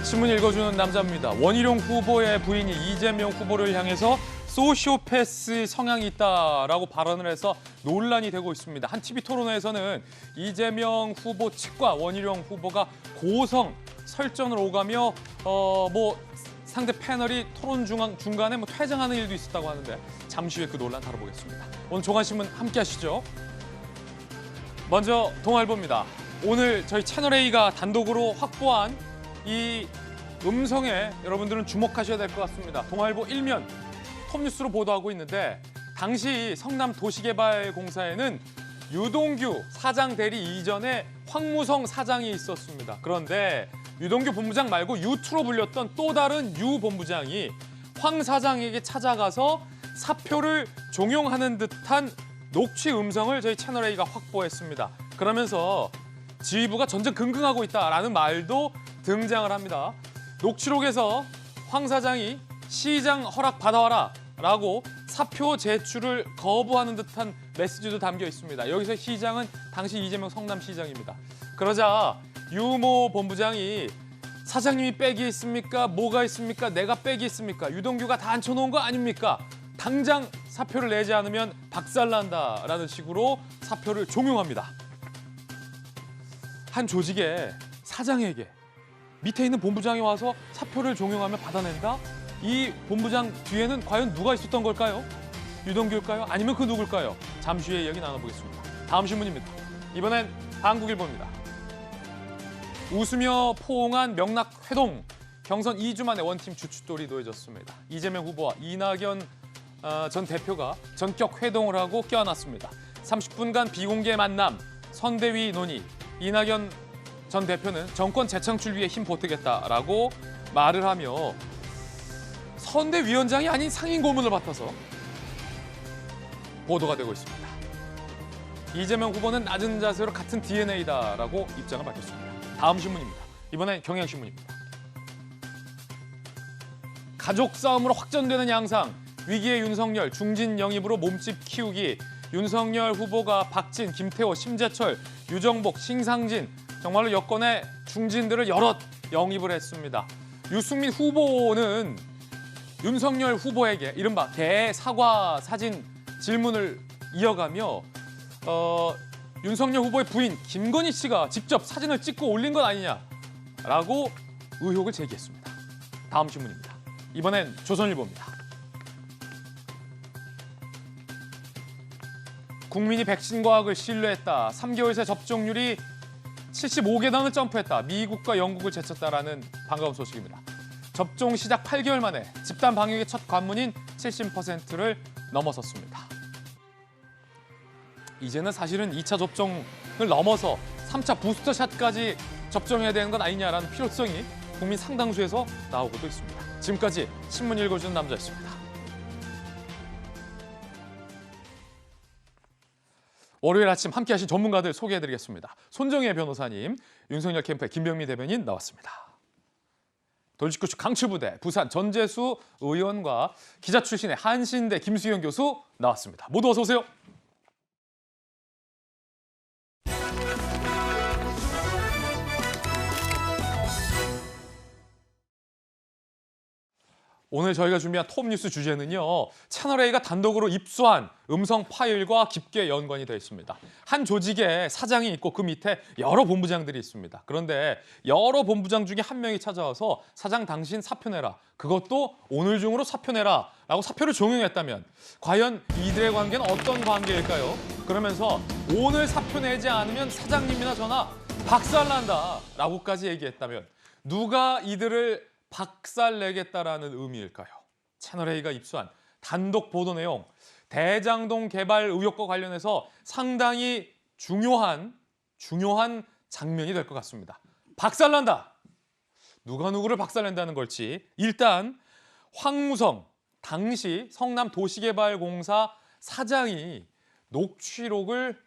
신문 읽어주는 남자입니다. 원희룡 후보의 부인이 이재명 후보를 향해서 소시오패스 성향이 있다라고 발언을 해서 논란이 되고 있습니다. 한 TV 토론회에서는 이재명 후보 측과 원희룡 후보가 고성 설전을 오가며 상대 패널이 토론 중간에 퇴장하는 일도 있었다고 하는데 잠시 후에 그 논란 다뤄보겠습니다. 오늘 종합신문 함께 하시죠. 먼저 동아일보입니다. 오늘 저희 채널A가 단독으로 확보한 이 음성에 여러분들은 주목하셔야 될 것 같습니다. 동아일보 1면 톱뉴스로 보도하고 있는데 당시 성남도시개발공사에는 유동규 사장 대리 이전에 황무성 사장이 있었습니다. 그런데 유동규 본부장 말고 유투로 불렸던 또 다른 유 본부장이 황 사장에게 찾아가서 사표를 종용하는 듯한 녹취 음성을 저희 채널A가 확보했습니다. 그러면서 지휘부가 전전긍긍하고 있다라는 말도 등장을 합니다. 녹취록에서 황 사장이 시장 허락 받아와라 라고 사표 제출을 거부하는 듯한 메시지도 담겨 있습니다. 여기서 시장은 당시 이재명 성남시장입니다. 그러자 유모 본부장이 사장님이 백이 있습니까? 뭐가 있습니까? 내가 백이 있습니까? 유동규가 다 앉혀놓은 거 아닙니까? 당장 사표를 내지 않으면 박살난다라는 식으로 사표를 종용합니다. 한 조직의 사장에게 밑에 있는 본부장이 와서 사표를 종용하며 받아낸다? 이 본부장 뒤에는 과연 누가 있었던 걸까요? 유동규일까요? 아니면 그 누굴까요? 잠시 후에 이야기 나눠보겠습니다. 다음 신문입니다. 이번엔 한국일보입니다. 웃으며 포옹한 명락회동. 경선 2주 만에 원팀 주춧돌이 놓여졌습니다. 이재명 후보와 이낙연 전 대표가 전격 회동을 하고 껴안았습니다. 30분간 비공개 만남, 선대위 논의. 이낙연 전 대표는 정권 재창출 위해 힘 보태겠다라고 말을 하며 선대위원장이 아닌 상임 고문을 맡아서 보도가 되고 있습니다. 이재명 후보는 낮은 자세로 같은 DNA다라고 입장을 밝혔습니다. 다음 신문입니다. 이번엔 경향신문입니다. 가족 싸움으로 확전되는 양상, 위기의 윤석열, 중진 영입으로 몸집 키우기. 윤석열 후보가 박진, 김태호, 심재철, 유정복, 신상진 정말로 여권의 중진들을 여럿 영입을 했습니다. 유승민 후보는 윤석열 후보에게 이른바 대사과 사진 질문을 이어가며 윤석열 후보의 부인 김건희 씨가 직접 사진을 찍고 올린 것 아니냐라고 의혹을 제기했습니다. 다음 신문입니다. 이번엔 조선일보입니다. 국민이 백신 과학을 신뢰했다. 3개월 새 접종률이 75계단을 점프했다. 미국과 영국을 제쳤다라는 반가운 소식입니다. 접종 시작 8개월 만에 집단 방역의 첫 관문인 70%를 넘어섰습니다. 이제는 사실은 2차 접종을 넘어서 3차 부스터샷까지 접종해야 되는 건 아니냐라는 필요성이 국민 상당수에서 나오고도 있습니다. 지금까지 신문 읽어주는 남자였습니다. 월요일 아침 함께하신 전문가들 소개해드리겠습니다. 손정혜 변호사님, 윤석열 캠프의 김병미 대변인 나왔습니다. 돌직구축 강추부대 부산 전재수 의원과 기자 출신의 한신대 김수현 교수 나왔습니다. 모두 어서 오세요. 오늘 저희가 준비한 톱뉴스 주제는요. 채널A가 단독으로 입수한 음성 파일과 깊게 연관이 되어 있습니다. 한 조직에 사장이 있고 그 밑에 여러 본부장들이 있습니다. 그런데 여러 본부장 중에 한 명이 찾아와서 사장 당신 사표 내라. 그것도 오늘 중으로 사표 내라 라고 사표를 종용했다면 과연 이들의 관계는 어떤 관계일까요? 그러면서 오늘 사표 내지 않으면 사장님이나 저나 박살난다 라고까지 얘기했다면 누가 이들을 박살내겠다라는 의미일까요? 채널A가 입수한 단독 보도 내용, 대장동 개발 의혹과 관련해서 상당히 중요한 장면이 될 것 같습니다. 박살난다! 누가 누구를 박살낸다는 걸지 일단 황무성, 당시 성남도시개발공사 사장이 녹취록을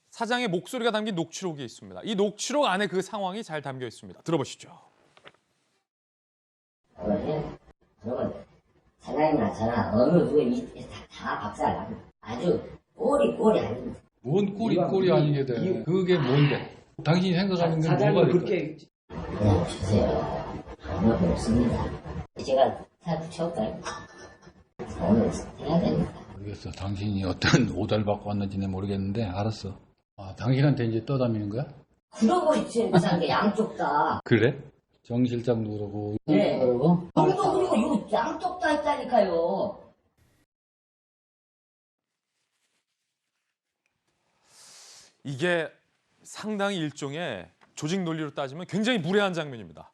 사장의 목소리가 담긴 녹취록이 있습니다. 이 녹취록 안에 그 상황이 잘 담겨 있습니다. 들어보시죠. 저건 사장님이나 저나 어느 누구에 다 박살나. 아주 꼴이 아닙니다. 뭔 꼴이 아니게 돼. 그게 뭔데? 당신이 생각하는 게 뭐가 그렇게 그냥 주세요. 방법이 없습니다. 제가 다 붙여올까요? 오늘 해야 됩니다. 모르겠어. 당신이 어떤 오달 받고 왔는지는 모르겠는데 알았어. 아, 당신한테 이제 떠다니는 거야? 그러고 있지, 이상하게 양쪽 다. 그래? 정 실장도 그러고. 네. 그러고. 우리도 그리고 요 양쪽 다 있다니까요. 이게 상당히 일종의 조직 논리로 따지면 굉장히 무례한 장면입니다.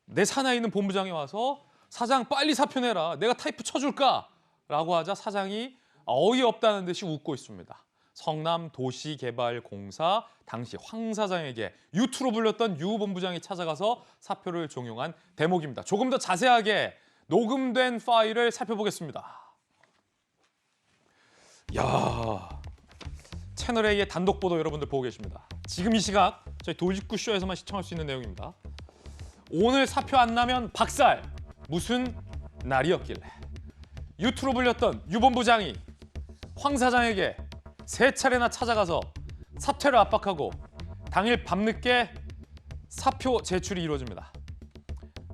내 산하에 있는 본부장이 와서 사장 빨리 사표 내라. 내가 타이프 쳐줄까? 라고 하자 사장이 어이없다는 듯이 웃고 있습니다. 성남도시개발공사 당시 황 사장에게 유투로 불렸던 유 본부장이 찾아가서 사표를 종용한 대목입니다. 조금 더 자세하게 녹음된 파일을 살펴보겠습니다. 야, 채널A의 단독 보도 여러분들 보고 계십니다. 지금 이 시각 저희 돌직구쇼에서만 시청할 수 있는 내용입니다. 오늘 사표 안 나면 박살! 무슨 날이었길래. 유투로 불렸던 유 본부장이 황 사장에게 3차례나 찾아가서 사퇴를 압박하고 당일 밤늦게 사표 제출이 이루어집니다.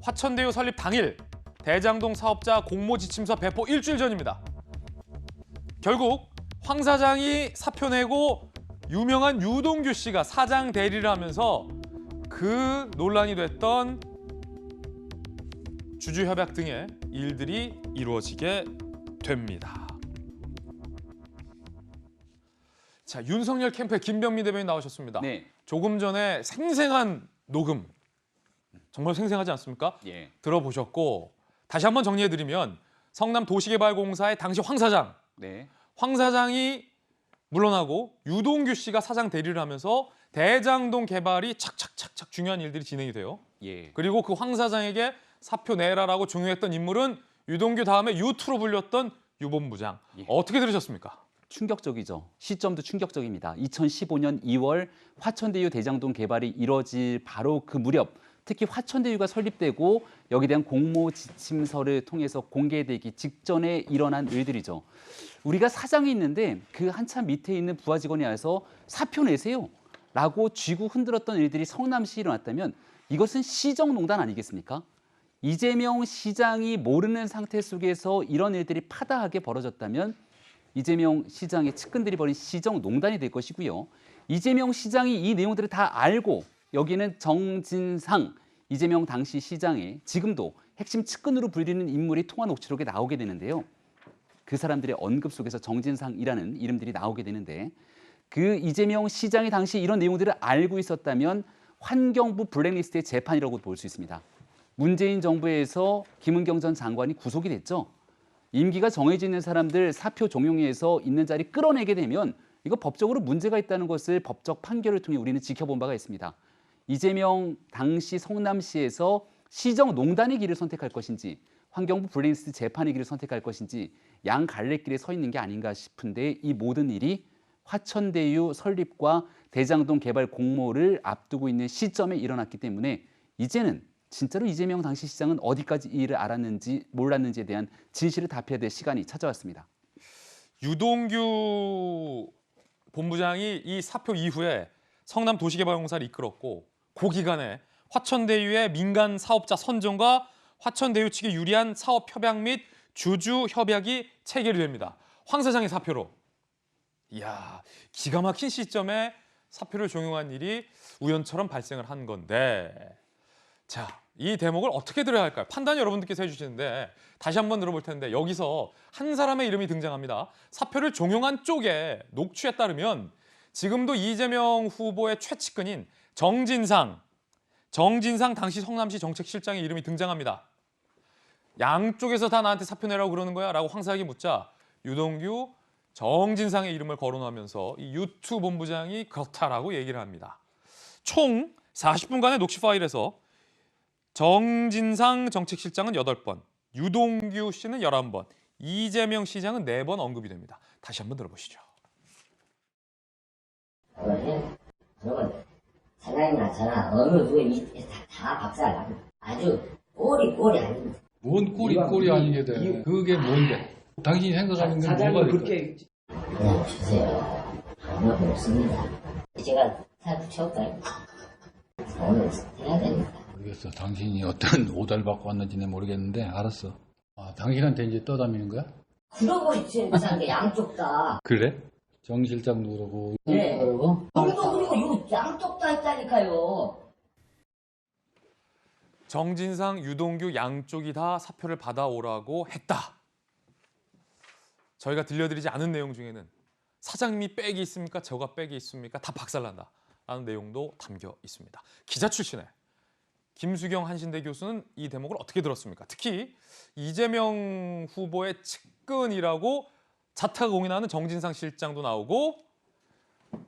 화천대유 설립 당일 대장동 사업자 공모지침서 배포 일주일 전입니다. 결국 황 사장이 사표 내고 유명한 유동규 씨가 사장 대리를 하면서 그 논란이 됐던 주주협약 등의 일들이 이루어지게 됩니다. 자, 윤석열 캠프의 김병민 대변인 나오셨습니다. 네. 조금 전에 생생한 녹음, 정말 생생하지 않습니까? 예. 들어보셨고 다시 한번 정리해드리면 성남도시개발공사의 당시 황 사장, 네. 황 사장이 물러나고 유동규 씨가 사장 대리를 하면서 대장동 개발이 착착착착 중요한 일들이 진행이 돼요. 예. 그리고 그 황 사장에게 사표 내라라고 종용했던 인물은 유동규 다음에 유투로 불렸던 유 본부장. 예. 어떻게 들으셨습니까? 충격적이죠. 시점도 충격적입니다. 2015년 2월 화천대유 대장동 개발이 이뤄질 바로 그 무렵, 특히 화천대유가 설립되고 여기에 대한 공모 지침서를 통해서 공개되기 직전에 일어난 일들이죠. 우리가 사장이 있는데 그 한참 밑에 있는 부하 직원이 와서 사표 내세요 라고 쥐고 흔들었던 일들이 성남시에 일어났다면 이것은 시정농단 아니겠습니까? 이재명 시장이 모르는 상태 속에서 이런 일들이 파다하게 벌어졌다면 이재명 시장의 측근들이 벌인 시정농단이 될 것이고요. 이재명 시장이 이 내용들을 다 알고 여기는 정진상 이재명 당시 시장의 지금도 핵심 측근으로 불리는 인물이 통화 녹취록에 나오게 되는데요. 그 사람들의 언급 속에서 정진상이라는 이름들이 나오게 되는데 그 이재명 시장이 당시 이런 내용들을 알고 있었다면 환경부 블랙리스트의 재판이라고 볼 수 있습니다. 문재인 정부에서 김은경 전 장관이 구속이 됐죠. 임기가 정해져 있는 사람들 사표 종용에서 있는 자리 끌어내게 되면 이거 법적으로 문제가 있다는 것을 법적 판결을 통해 우리는 지켜본 바가 있습니다. 이재명 당시 성남시에서 시정농단의 길을 선택할 것인지 환경부 블랙리스트 재판의 길을 선택할 것인지 양 갈래길에 서 있는 게 아닌가 싶은데 이 모든 일이 화천대유 설립과 대장동 개발 공모를 앞두고 있는 시점에 일어났기 때문에 이제는 진짜로 이재명 당시 시장은 어디까지 이 일을 알았는지 몰랐는지에 대한 진실을 답해야 될 시간이 찾아왔습니다. 유동규 본부장이 이 사표 이후에 성남도시개발공사를 이끌었고 그 기간에 화천대유의 민간 사업자 선정과 화천대유 측에 유리한 사업 협약 및 주주 협약이 체결이 됩니다. 황 사장의 사표로. 이야, 기가 막힌 시점에 사표를 종용한 일이 우연처럼 발생을 한 건데, 자, 이 대목을 어떻게 들어야 할까요? 판단 여러분들께서 해주시는데 다시 한번 들어볼 텐데 여기서 한 사람의 이름이 등장합니다. 사표를 종용한 쪽에 녹취에 따르면 지금도 이재명 후보의 최측근인 정진상 당시 성남시 정책실장의 이름이 등장합니다. 양쪽에서 다 나한테 사표 내라고 그러는 거야? 라고 황 사장이 묻자 유동규, 정진상의 이름을 거론하면서 이 유투 본부장이 그렇다라고 얘기를 합니다. 총 40분간의 녹취 파일에서 정진상 정책실장은 8번, 유동규 씨는 11번, 이재명 시장은 4번 언급이 됩니다. 다시 한번 들어보시죠. 그러면 사장이나 저나 어느 누구에 다 박살나고 아주 꼴이 아닙니다. 뭔 꼴이 아니게 돼. 그게 뭔데? 당신이 생각하는 건 뭐가 될까요? 그냥 주세요. 방법이 없습니다. 제가 다 붙여올까요? 오늘 해야 됩니다. 모르겠어. 당신이 어떤 오달 받고 왔는지는 모르겠는데 알았어. 아, 당신한테 이제 떠다니는 거야? 그러고 있지, 이상하게 양쪽 다. 그래? 정 실장도 그러고. 네. 그러고. 형도 그리고 요 양쪽 다 있다니까요. 정진상, 유동규 양쪽이 다 사표를 받아오라고 했다. 저희가 들려드리지 않은 내용 중에는 사장님이 백이 있습니까? 저가 백이 있습니까? 다 박살난다. 라는 내용도 담겨 있습니다. 기자 출신의 김수경 한신대 교수는 이 대목을 어떻게 들었습니까? 특히 이재명 후보의 측근이라고 자타가 공인하는 정진상 실장도 나오고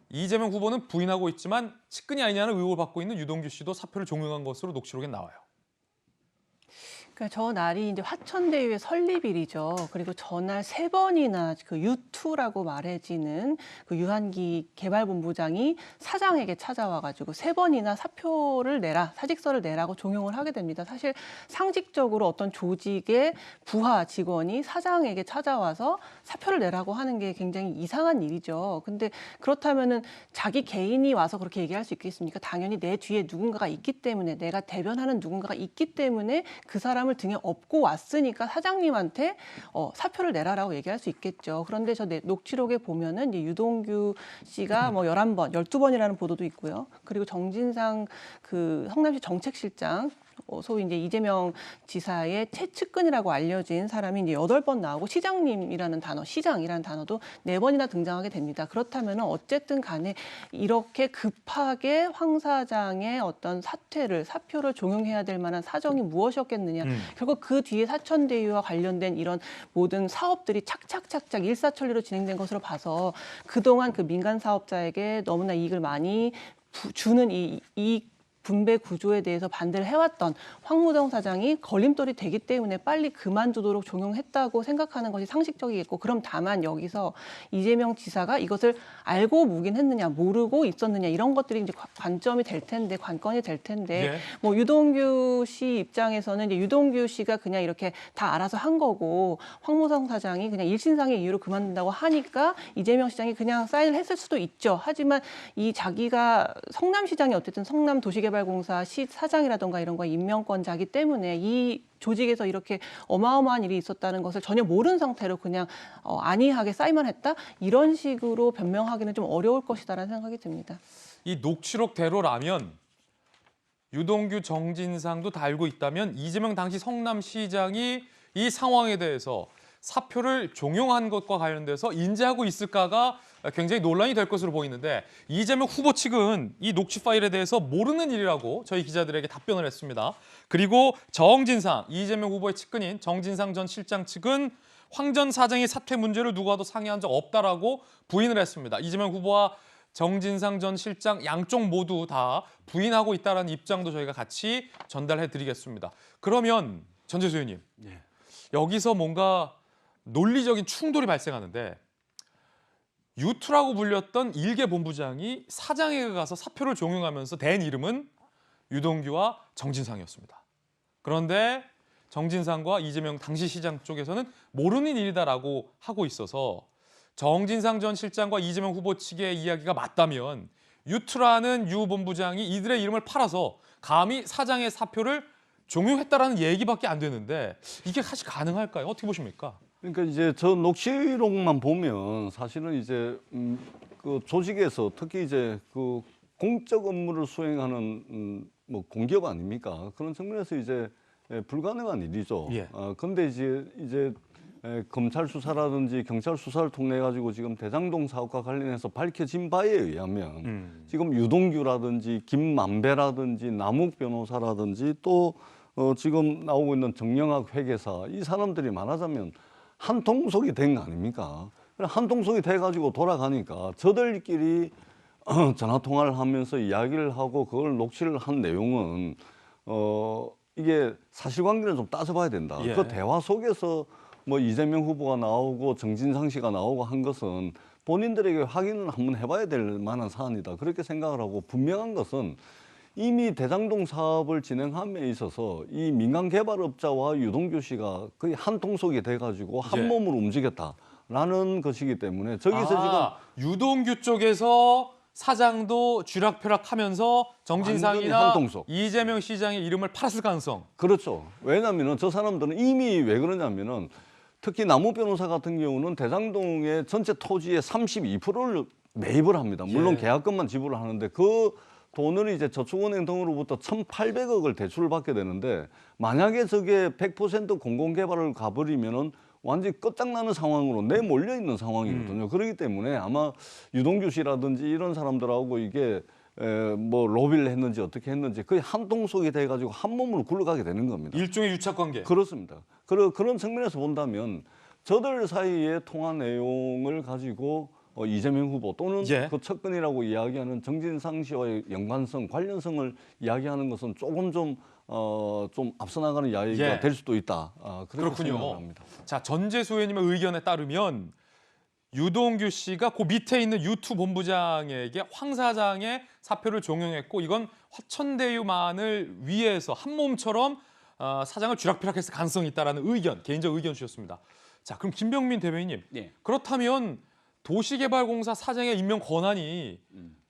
이재명 후보는 부인하고 있지만 측근이 아니냐는 의혹을 받고 있는 유동규 씨도 사표를 종용한 것으로 녹취록에 나와요. 그러니까 저 날이 이제 화천대유의 설립일이죠. 그리고 전날 3번이나 그 U2라고 말해지는 그 유한기 개발본부장이 사장에게 찾아와가지고 3번이나 사표를 내라, 사직서를 내라고 종용을 하게 됩니다. 사실 상식적으로 어떤 조직의 부하 직원이 사장에게 찾아와서 사표를 내라고 하는 게 굉장히 이상한 일이죠. 근데 그렇다면은 자기 개인이 와서 그렇게 얘기할 수 있겠습니까? 당연히 내 뒤에 누군가가 있기 때문에, 내가 대변하는 누군가가 있기 때문에 그 사람을 등에 업고 왔으니까 사장님한테 사표를 내라라고 얘기할 수 있겠죠. 그런데 저 녹취록에 보면은 이제 유동규 씨가 뭐 11번, 12번이라는 보도도 있고요. 그리고 정진상 그 성남시 정책실장 소위 이제 이재명 지사의 최측근이라고 알려진 사람이 이제 8번 나오고 시장님이라는 단어, 시장이라는 단어도 4번이나 등장하게 됩니다. 그렇다면 어쨌든 간에 이렇게 급하게 황 사장의 어떤 사표를 종용해야 될 만한 사정이 무엇이었겠느냐. 결국 그 뒤에 사천대유와 관련된 이런 모든 사업들이 착착착착 일사천리로 진행된 것으로 봐서 그동안 그 민간 사업자에게 너무나 이익을 많이 주는 이 분배 구조에 대해서 반대를 해왔던 황무정 사장이 걸림돌이 되기 때문에 빨리 그만두도록 종용했다고 생각하는 것이 상식적이겠고, 그럼 다만 여기서 이재명 지사가 이것을 알고 묵인했느냐, 모르고 있었느냐, 이런 것들이 이제 관건이 될 텐데 예. 뭐 유동규 씨 입장에서는 이제 유동규 씨가 그냥 이렇게 다 알아서 한 거고 황무정 사장이 그냥 일신상의 이유로 그만둔다고 하니까 이재명 시장이 그냥 사인을 했을 수도 있죠. 하지만 이 자기가 성남시장이 어쨌든 성남도시개발공사 시 사장이라던가 이런 거 임명권자이기 때문에 이 조직에서 이렇게 어마어마한 일이 있었다는 것을 전혀 모르는 상태로 그냥 안이하게 사인만 했다? 이런 식으로 변명하기는 좀 어려울 것이다라는 생각이 듭니다. 이 녹취록대로라면 유동규, 정진상도 다 알고 있다면 이재명 당시 성남시장이 이 상황에 대해서 사표를 종용한 것과 관련돼서 인지하고 있을까가 굉장히 논란이 될 것으로 보이는데, 이재명 후보 측은 이 녹취 파일에 대해서 모르는 일이라고 저희 기자들에게 답변을 했습니다. 그리고 정진상, 이재명 후보의 측근인 정진상 전 실장 측은 황 전 사장의 사퇴 문제를 누구와도 상의한 적 없다라고 부인을 했습니다. 이재명 후보와 정진상 전 실장 양쪽 모두 다 부인하고 있다는 입장도 저희가 같이 전달해드리겠습니다. 그러면 전재수 의원님, 여기서 뭔가 논리적인 충돌이 발생하는데, U2라고 불렸던 일개 본부장이 사장에게 가서 사표를 종용하면서 댄 이름은 유동규와 정진상이었습니다. 그런데 정진상과 이재명 당시 시장 쪽에서는 모르는 일이다라고 하고 있어서 정진상 전 실장과 이재명 후보 측의 이야기가 맞다면 U2라는 유 본부장이 이들의 이름을 팔아서 감히 사장의 사표를 종용했다라는 얘기밖에 안 되는데 이게 사실 가능할까요? 어떻게 보십니까? 그러니까 이제 저 녹취록만 보면 사실은 이제 그 조직에서 특히 이제 그 공적 업무를 수행하는 뭐 공기업 아닙니까? 그런 측면에서 이제 불가능한 일이죠. 예. 근데 이제 검찰 수사라든지 경찰 수사를 통해 가지고 지금 대장동 사업과 관련해서 밝혀진 바에 의하면 지금 유동규라든지 김만배라든지 남욱 변호사라든지 또 지금 나오고 있는 정영학 회계사, 이 사람들이 말하자면 한 통속이 된 거 아닙니까? 한 통속이 돼가지고 돌아가니까 저들끼리 전화 통화를 하면서 이야기를 하고 그걸 녹취를 한 내용은 이게 사실관계는 좀 따져봐야 된다. 예. 그 대화 속에서 뭐 이재명 후보가 나오고 정진상 씨가 나오고 한 것은 본인들에게 확인을 한번 해봐야 될 만한 사안이다. 그렇게 생각을 하고, 분명한 것은 이미 대장동 사업을 진행함에 있어서 이 민간 개발업자와 유동규 씨가 거의 한 통속이 돼가지고 한 몸으로 움직였다라는 것이기 때문에 저기서 지금 유동규 쪽에서 사장도 쥐락펴락하면서 정진상이나 한통속. 이재명 시장의 이름을 팔았을 가능성. 그렇죠. 왜냐하면 저 사람들은 이미 왜 그러냐면은 특히 남욱 변호사 같은 경우는 대장동의 전체 토지의 32%를 매입을 합니다. 물론 예. 계약금만 지불을 하는데 그 돈을 이제 저축은행 등으로부터 1,800억을 대출을 받게 되는데 만약에 저게 100% 공공개발을 가버리면은 완전히 끝장나는 상황으로 내몰려 있는 상황이거든요. 그렇기 때문에 아마 유동규 씨라든지 이런 사람들하고 이게 뭐 로비를 했는지 어떻게 했는지 거의 한통속이 돼가지고 한 몸으로 굴러가게 되는 겁니다. 일종의 유착관계. 그렇습니다. 그런 측면에서 본다면 저들 사이의 통화 내용을 가지고 이재명 후보 또는 예. 그 측근이라고 이야기하는 정진상 씨와의 연관성, 관련성을 이야기하는 것은 조금 좀 앞서 나가는 이야기가 예. 될 수도 있다. 그렇게 그렇군요. 생각합니다. 자, 전재수 의원님의 의견에 따르면 유동규 씨가 그 밑에 있는 유투 본부장에게 황 사장의 사표를 종용했고 이건 화천대유만을 위해서 한 몸처럼 사장을 쥐락펴락했을 가능성이 있다라는 의견, 개인적 의견 주셨습니다. 자, 그럼 김병민 대변인님, 네. 그렇다면 도시개발공사 사장의 임명 권한이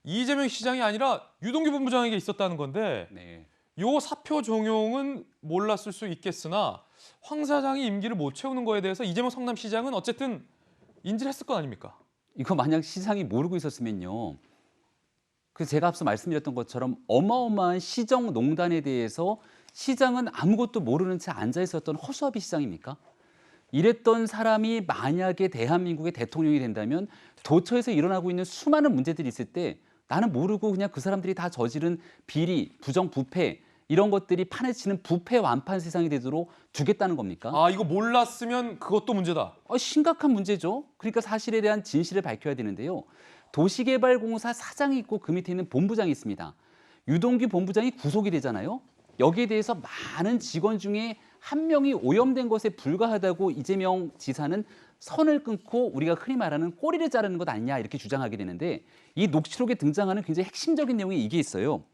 이재명 시장이 아니라 유동규 본부장에게 있었다는 건데 네. 요 사표 종용은 몰랐을 수 있겠으나 황 사장이 임기를 못 채우는 거에 대해서 이재명 성남시장은 어쨌든 인지를 했을 것 아닙니까? 이거 만약 시장이 모르고 있었으면요. 그 제가 앞서 말씀드렸던 것처럼 어마어마한 시정농단에 대해서 시장은 아무것도 모르는 채 앉아 있었던 허수아비 시장입니까? 이랬던 사람이 만약에 대한민국의 대통령이 된다면 도처에서 일어나고 있는 수많은 문제들이 있을 때 나는 모르고 그냥 그 사람들이 다 저지른 비리, 부정, 부패 이런 것들이 판에 치는 부패 완판 세상이 되도록 두겠다는 겁니까? 아, 이거 몰랐으면 그것도 문제다. 심각한 문제죠. 그러니까 사실에 대한 진실을 밝혀야 되는데요. 도시개발공사 사장이 있고 그 밑에 있는 본부장이 있습니다. 유동규 본부장이 구속이 되잖아요. 여기에 대해서 많은 직원 중에 한 명이 오염된 것에 불과하다고 이재명 지사는 선을 끊고 우리가 흔히 말하는 꼬리를 자르는 것 아니냐 이렇게 주장하게 되는데 이 녹취록에 등장하는 굉장히 핵심적인 내용이 이게 있어요.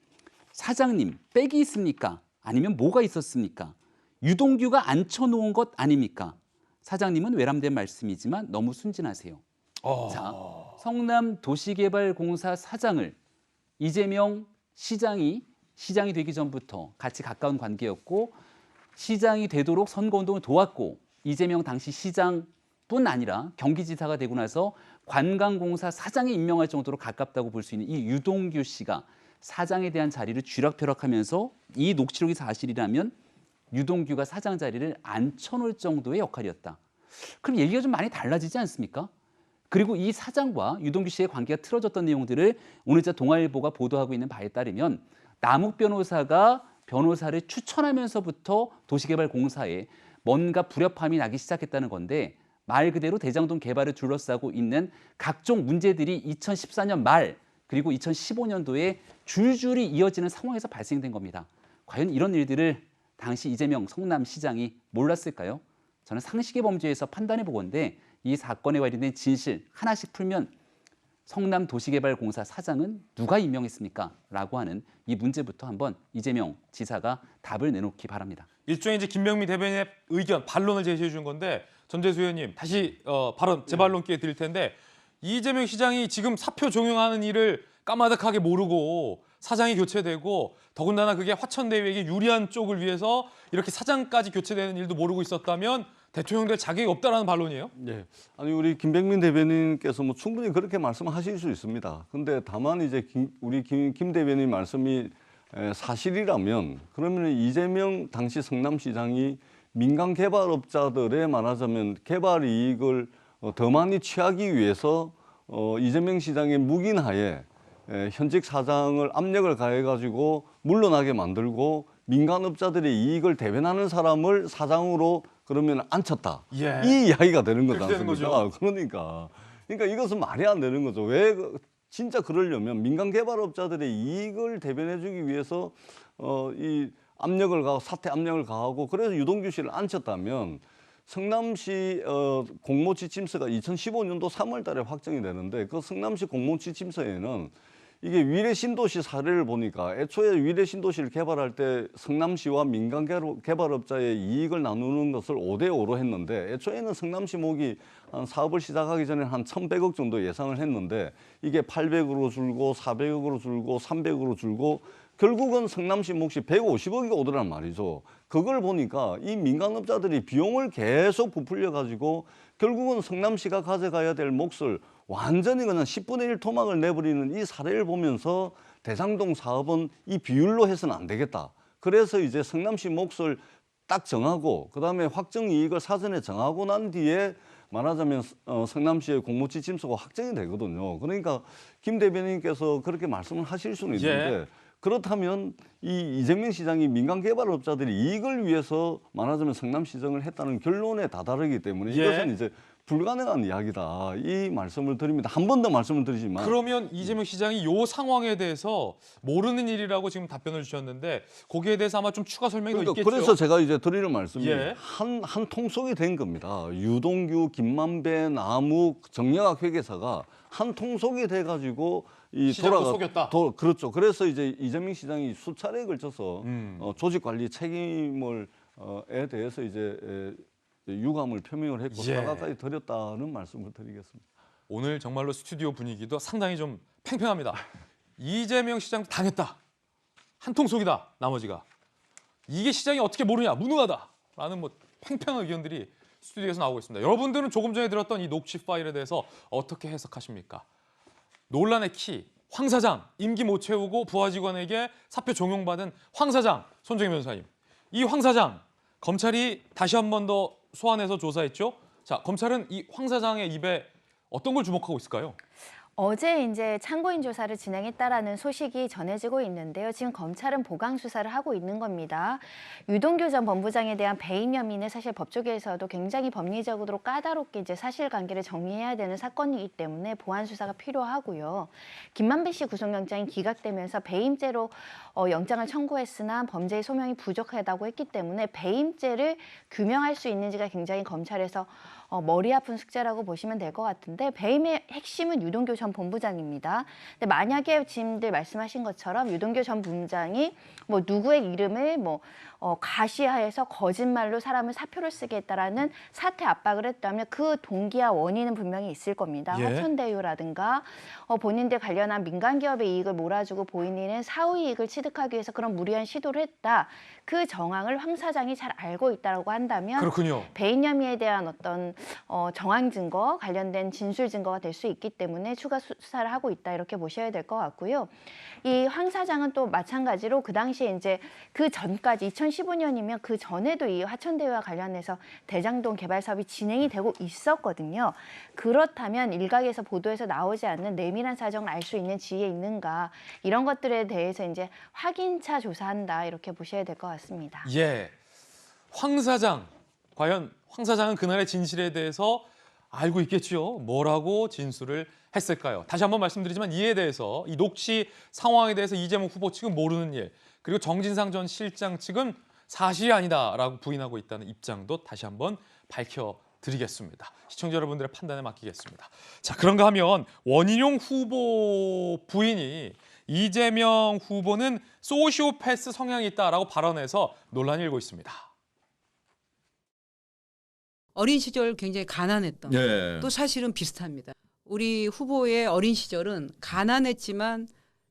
사장님, 백이 있습니까? 아니면 뭐가 있었습니까? 유동규가 앉혀놓은 것 아닙니까? 사장님은 외람된 말씀이지만 너무 순진하세요. 자, 성남도시개발공사 사장을 이재명 시장이 되기 전부터 같이 가까운 관계였고 시장이 되도록 선거운동을 도왔고 이재명 당시 시장뿐 아니라 경기지사가 되고 나서 관광공사 사장에 임명할 정도로 가깝다고 볼 수 있는 이 유동규 씨가 사장에 대한 자리를 쥐락펴락하면서 이 녹취록이 사실이라면 유동규가 사장 자리를 앉혀놓을 정도의 역할이었다. 그럼 얘기가 좀 많이 달라지지 않습니까? 그리고 이 사장과 유동규 씨의 관계가 틀어졌던 내용들을 오늘자 동아일보가 보도하고 있는 바에 따르면 남욱 변호사가 변호사를 추천하면서부터 도시개발공사에 뭔가 불협화음이 나기 시작했다는 건데 말 그대로 대장동 개발을 둘러싸고 있는 각종 문제들이 2014년 말 그리고 2015년도에 줄줄이 이어지는 상황에서 발생된 겁니다. 과연 이런 일들을 당시 이재명 성남시장이 몰랐을까요? 저는 상식의 범주에서 판단해 보건데 이 사건에 관련된 진실 하나씩 풀면 성남도시개발공사 사장은 누가 임명했습니까? 라고 하는 이 문제부터 한번 이재명 지사가 답을 내놓기 바랍니다. 일종의 이제 김병민 대변인의 의견, 반론을 제시해 준 건데 전재수 의원님 다시 발언, 재발론 기회 드릴 텐데 이재명 시장이 지금 사표 종용하는 일을 까마득하게 모르고 사장이 교체되고 더군다나 그게 화천대유에게 유리한 쪽을 위해서 이렇게 사장까지 교체되는 일도 모르고 있었다면 대통령 될 자격이 없다라는 반론이에요? 네. 아니 우리 김병민 대변인께서 뭐 충분히 그렇게 말씀하실 수 있습니다. 근데 다만 이제 우리 김 대변인 말씀이 사실이라면 그러면 이재명 당시 성남시장이 민간 개발업자들의 말하자면 개발 이익을 더 많이 취하기 위해서 이재명 시장의 묵인하에 현직 사장을 압력을 가해가지고 물러나게 만들고 민간업자들의 이익을 대변하는 사람을 사장으로 그러면 앉혔다. 예. 이 이야기가 되는 거지 그렇게 되는 않습니까? 거죠. 그러니까 이것은 말이 안 되는 거죠. 왜 진짜 그러려면 민간 개발업자들의 이익을 대변해주기 위해서 이 압력을 가하고 사퇴 압력을 가하고 그래서 유동규 씨를 앉혔다면 성남시 공모 지침서가 2015년도 3월 달에 확정이 되는데 그 성남시 공모 지침서에는 이게 위례 신도시 사례를 보니까 애초에 위례 신도시를 개발할 때 성남시와 민간 개발업자의 이익을 나누는 것을 5대5로 했는데 애초에는 성남시 목이 한 사업을 시작하기 전에 한 1,100억 정도 예상을 했는데 이게 800으로 줄고 400억으로 줄고 300으로 줄고 결국은 성남시 몫이 150억이 오더란 말이죠. 그걸 보니까 이 민간업자들이 비용을 계속 부풀려 가지고 결국은 성남시가 가져가야 될 몫을 완전히 그냥 10분의 1 토막을 내버리는 이 사례를 보면서 대장동 사업은 이 비율로 해서는 안 되겠다. 그래서 이제 성남시 몫을 딱 정하고 그다음에 확정 이익을 사전에 정하고 난 뒤에 말하자면 성남시의 공모지침서가 확정이 되거든요. 그러니까 김 대변인께서 그렇게 말씀을 하실 수는 있는데 그렇다면 이 이재명 시장이 민간 개발업자들이 이익을 위해서 말하자면 성남시정을 했다는 결론에 다다르기 때문에 이것은 이제 불가능한 이야기다. 이 말씀을 드립니다. 한 번 더 말씀을 드리지만 그러면 이재명 시장이 이 상황에 대해서 모르는 일이라고 지금 답변을 주셨는데 거기에 대해서 아마 좀 추가 설명이 더 있겠죠? 그래서 제가 이제 드리는 말씀이 예. 한 통속이 된 겁니다. 유동규, 김만배, 남욱, 정영학 회계사가 한 통속이 돼가지고 이 시장도 속였다. 그렇죠. 그래서 이제 이재명 시장이 수차례에 걸쳐서 조직관리 책임을 에 대해서 이제 유감을 표명을 했고 예. 사과까지 드렸다는 말씀을 드리겠습니다. 오늘 정말로 스튜디오 분위기도 상당히 좀 팽팽합니다. 이재명 시장 당했다. 한통속이다. 나머지가. 이게 시장이 어떻게 모르냐. 무능하다라는 뭐 팽팽한 의견들이 스튜디오에서 나오고 있습니다. 여러분들은 조금 전에 들었던 이 녹취 파일에 대해서 어떻게 해석하십니까? 논란의 키, 황 사장 임기 못 채우고 부하 직원에게 사표 종용받은 황 사장, 손정희 변호사님. 이 황 사장, 검찰이 다시 한 번 더 소환해서 조사했죠. 자, 검찰은 이 황 사장의 입에 어떤 걸 주목하고 있을까요? 어제 이제 참고인 조사를 진행했다라는 소식이 전해지고 있는데요. 지금 검찰은 보강 수사를 하고 있는 겁니다. 유동규 전 본부장에 대한 배임 혐의는 사실 법조계에서도 굉장히 법리적으로 까다롭게 이제 사실관계를 정리해야 되는 사건이기 때문에 보완 수사가 필요하고요. 김만배 씨 구속영장이 기각되면서 배임죄로 영장을 청구했으나 범죄의 소명이 부족하다고 했기 때문에 배임죄를 규명할 수 있는지가 굉장히 검찰에서 머리 아픈 숙제라고 보시면 될 것 같은데 배임의 핵심은 유동규 전 본부장입니다. 근데 만약에 지금들 말씀하신 것처럼 유동규 전 본부장이 뭐 누구의 이름을 가시화해서 거짓말로 사람을 사표를 쓰게 했다라는 사퇴 압박을 했다면 그 동기와 원인은 분명히 있을 겁니다. 예. 화천대유라든가 본인들 관련한 민간 기업의 이익을 몰아주고 본인은 사후 이익을 취득하기 위해서 그런 무리한 시도를 했다. 그 정황을 황 사장이 잘 알고 있다고 한다면 그렇군요. 배임 혐의에 대한 어떤 정황 증거, 관련된 진술 증거가 될 수 있기 때문에 추가 수사를 하고 있다 이렇게 보셔야 될 것 같고요. 이 황 사장은 또 마찬가지로 그 당시에 이제 그 전까지 2015년이면 그 전에도 이 화천대유와 관련해서 대장동 개발 사업이 진행이 되고 있었거든요. 그렇다면 일각에서 보도에서 나오지 않는 내밀한 사정을 알 수 있는 지위에 있는가 이런 것들에 대해서 이제 확인차 조사한다 이렇게 보셔야 될 것 같습니다. 예, 황 사장. 과연 황 사장은 그날의 진실에 대해서 알고 있겠지요. 뭐라고 진술을 했을까요? 다시 한번 말씀드리지만 이에 대해서 이 녹취 상황에 대해서 이재명 후보 측은 모르는 일, 그리고 정진상 전 실장 측은 사실이 아니다라고 부인하고 있다는 입장도 다시 한번 밝혀드리겠습니다. 시청자 여러분들의 판단에 맡기겠습니다. 자, 그런가 하면 원희룡 후보 부인이 이재명 후보는 소시오패스 성향이 있다라고 발언해서 논란이 일고 있습니다. 어린 시절 굉장히 가난했던 예. 또 사실은 비슷합니다. 우리 후보의 어린 시절은 가난했지만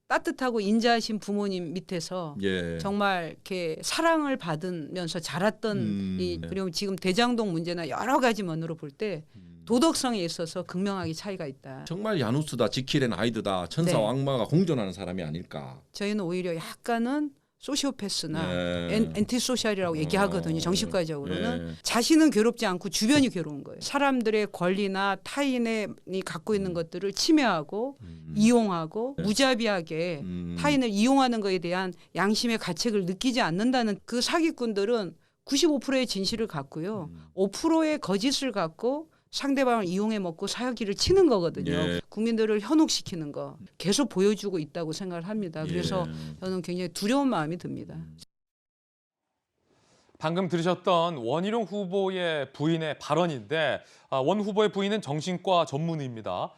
따뜻하고 인자하신 부모님 밑에서 예. 정말 이렇게 사랑을 받으면서 자랐던 그리고 지금 대장동 문제나 여러 가지 면으로 볼 때 도덕성에 있어서 극명하게 차이가 있다. 정말 야누스다, 지킬앤 하이드다, 천사 네. 왕마가 공존하는 사람이 아닐까. 저희는 오히려 약간은 소시오패스나 예. 엔티소셜이라고 얘기하거든요. 정신과적으로는. 예. 자신은 괴롭지 않고 주변이 괴로운 거예요. 사람들의 권리나 타인이 갖고 있는 것들을 침해하고 이용하고 무자비하게 타인을 이용하는 것에 대한 양심의 가책을 느끼지 않는다는 그 사기꾼들은 95%의 진실을 갖고요. 5%의 거짓을 갖고 상대방을 이용해 먹고 사기를 치는 거거든요. 예. 국민들을 현혹시키는 거 계속 보여주고 있다고 생각을 합니다. 그래서 저는 굉장히 두려운 마음이 듭니다. 방금 들으셨던 원희룡 후보의 부인의 발언인데 원 후보의 부인은 정신과 전문의입니다.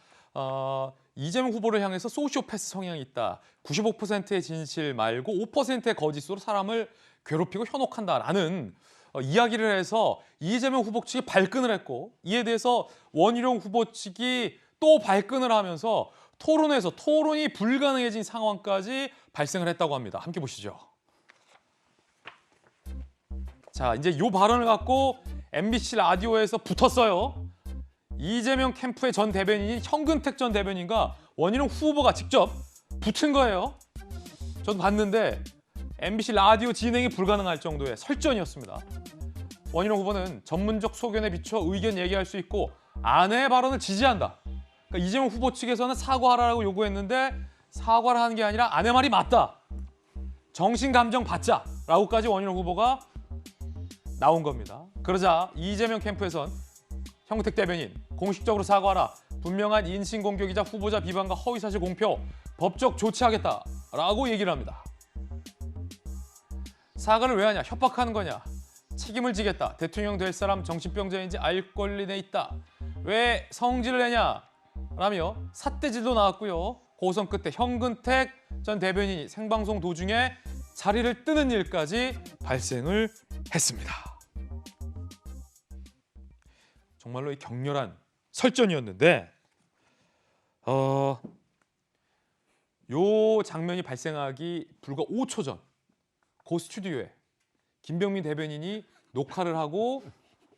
이재명 후보를 향해서 소시오패스 성향이 있다. 95%의 진실 말고 5%의 거짓으로 사람을 괴롭히고 현혹한다라는 이야기를 해서 이재명 후보 측이 발끈을 했고, 이에 대해서 원희룡 후보 측이 또 발끈을 하면서 토론에서 토론이 불가능해진 상황까지 발생을 했다고 합니다. 함께 보시죠. 자, 이제 이 발언을 갖고 MBC 라디오에서 붙었어요. 이재명 캠프의 전 대변인인 현근택 전 대변인과 원희룡 후보가 직접 붙은 거예요. 저도 봤는데 MBC 라디오 진행이 불가능할 정도의 설전이었습니다. 원희룡 후보는 전문적 소견에 비춰 의견 얘기할 수 있고 아내의 발언을 지지한다. 그러니까 이재명 후보 측에서는 사과하라고 요구했는데 사과를 하는 게 아니라 아내 말이 맞다. 정신감정 받자라고까지 원희룡 후보가 나온 겁니다. 그러자 이재명 캠프에선 현근택 대변인 공식적으로 사과하라. 분명한 인신공격이자 후보자 비방과 허위사실 공표, 법적 조치하겠다라고 얘기를 합니다. 사과를 왜 하냐? 협박하는 거냐? 책임을 지겠다. 대통령 될 사람 정신병자인지 알 권리 내 있다. 왜 성질을 내냐? 라며 삿대질도 나왔고요. 고성 끝에 현근택 전 대변인이 생방송 도중에 자리를 뜨는 일까지 발생을 했습니다. 정말로 이 격렬한 설전이었는데 요 장면이 발생하기 불과 5초 전 고 스튜디오에 김병민 대변인이 녹화를 하고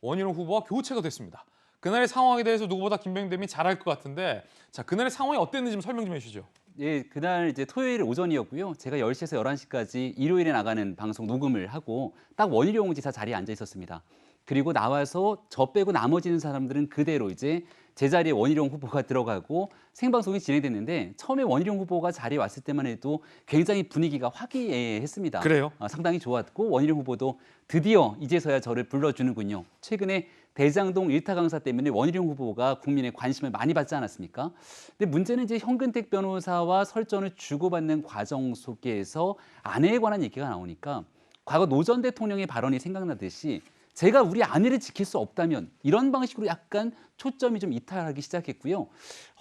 원희룡 후보와 교체가 됐습니다. 그날의 상황에 대해서 누구보다 김병민 대변인이 잘 알 것 같은데, 자, 그날의 상황이 어땠는지 좀 설명 좀 해주시죠. 예, 그날 이제 토요일 오전이었고요. 제가 10시에서 11시까지 일요일에 나가는 방송 녹음을 하고 딱 원희룡 지사 자리에 앉아 있었습니다. 그리고 나와서 저 빼고 나머지는 사람들은 그대로 이제 제자리에 원희룡 후보가 들어가고 생방송이 진행됐는데, 처음에 원희룡 후보가 자리에 왔을 때만 해도 굉장히 분위기가 화기애애했습니다. 그래요? 상당히 좋았고 원희룡 후보도 드디어 이제서야 저를 불러주는군요. 최근에 대장동 일타 강사 때문에 원희룡 후보가 국민의 관심을 많이 받지 않았습니까? 근데 문제는 이제 현근택 변호사와 설전을 주고받는 과정 속에서 아내에 관한 얘기가 나오니까 과거 노 전 대통령의 발언이 생각나듯이 제가 우리 아내를 지킬 수 없다면, 이런 방식으로 약간 초점이 좀 이탈하기 시작했고요.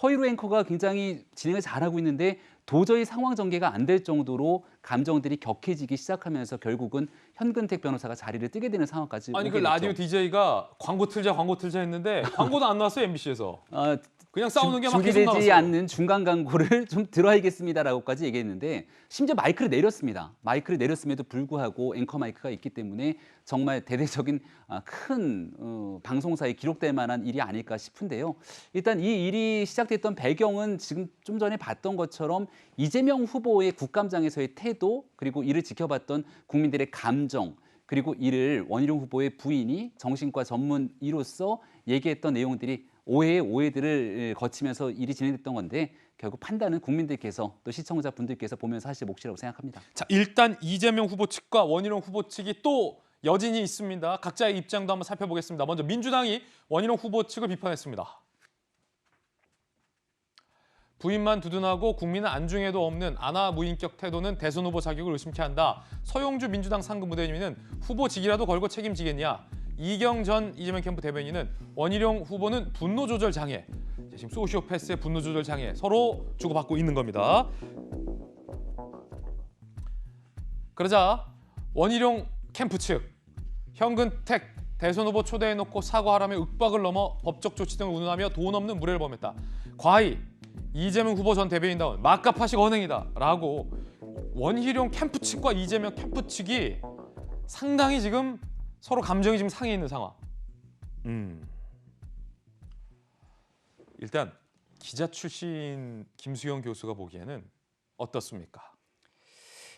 허이로 앵커가 굉장히 진행을 잘하고 있는데 도저히 상황 전개가 안 될 정도로 감정들이 격해지기 시작하면서 결국은 현근택 변호사가 자리를 뜨게 되는 상황까지 아니 오게 그 됐죠. 라디오 DJ가 광고 틀자 했는데 광고도 안 나왔어요, MBC에서. 그냥 싸우는 게 막 계속 준비되지 나왔어요. 않는 중간 광고를 좀 들어야겠습니다라고까지 얘기했는데, 심지어 마이크를 내렸습니다. 마이크를 내렸음에도 불구하고 앵커 마이크가 있기 때문에 정말 대대적인 큰 방송사에 기록될 만한 일이 아닐까 싶은데요. 일단 이 일이 시작됐던 배경은 지금 좀 전에 봤던 것처럼 이재명 후보의 국감장에서의 태도, 그리고 이를 지켜봤던 국민들의 감정, 그리고 이를 원희룡 후보의 부인이 정신과 전문의로서 얘기했던 내용들이 오해의 오해들을 거치면서 일이 진행됐던 건데, 결국 판단은 국민들께서 또 시청자분들께서 보면서 하실 몫이라고 생각합니다. 자, 일단 이재명 후보 측과 원희룡 후보 측이 또 여진이 있습니다. 각자의 입장도 한번 살펴보겠습니다. 먼저 민주당이 원희룡 후보 측을 비판했습니다. 부인만 두둔하고 국민은 안중에도 없는 아나무인격 태도는 대선 후보 자격을 의심케 한다. 서용주 민주당 상근 부대변인은 후보 직이라도 걸고 책임지겠냐. 이경 전 이재명 캠프 대변인은 원희룡 후보는 분노 조절 장애, 지금 소시오패스의 분노 조절 장애 서로 주고받고 있는 겁니다. 그러자 원희룡 캠프 측 현근택 대선 후보 초대해놓고 사과하라며 윽박을 넘어 법적 조치 등을 운운하며 돈 없는 무례를 범했다. 과히 이재명 후보 전 대변인다운 막가파식 언행이다라고 원희룡 캠프 측과 이재명 캠프 측이 상당히 지금 서로 감정이 지금 상해 있는 상황. 일단 기자 출신 김수영 교수가 보기에는 어떻습니까?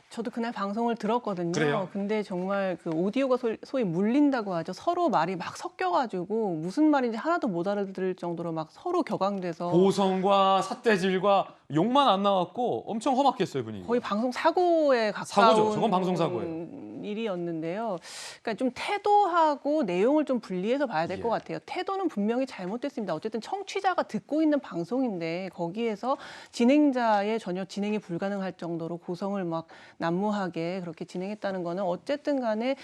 저도 그날 방송을 들었거든요. 그래요? 근데 정말 그 오디오가 소위 물린다고 하죠. 서로 말이 막 섞여가지고 무슨 말인지 하나도 못 알아들을 정도로 막 서로 격앙돼서 고성과 삿대질과 욕만 안 나왔고 엄청 험악했어요, 분위기. 거의 방송 사고에 가까운 사고죠. 저건 방송 사고예요. 일이었는데요. 그러니까 좀 태도하고 내용을 좀 분리해서 봐야 될 것 예. 같아요. 태도는 분명히 잘못됐습니다. 어쨌든 청취자가 듣고 있는 방송인데 거기에서 진행자의 전혀 진행이 불가능할 정도로 고성을 막 난무하게 그렇게 진행했다는 거는 어쨌든 간에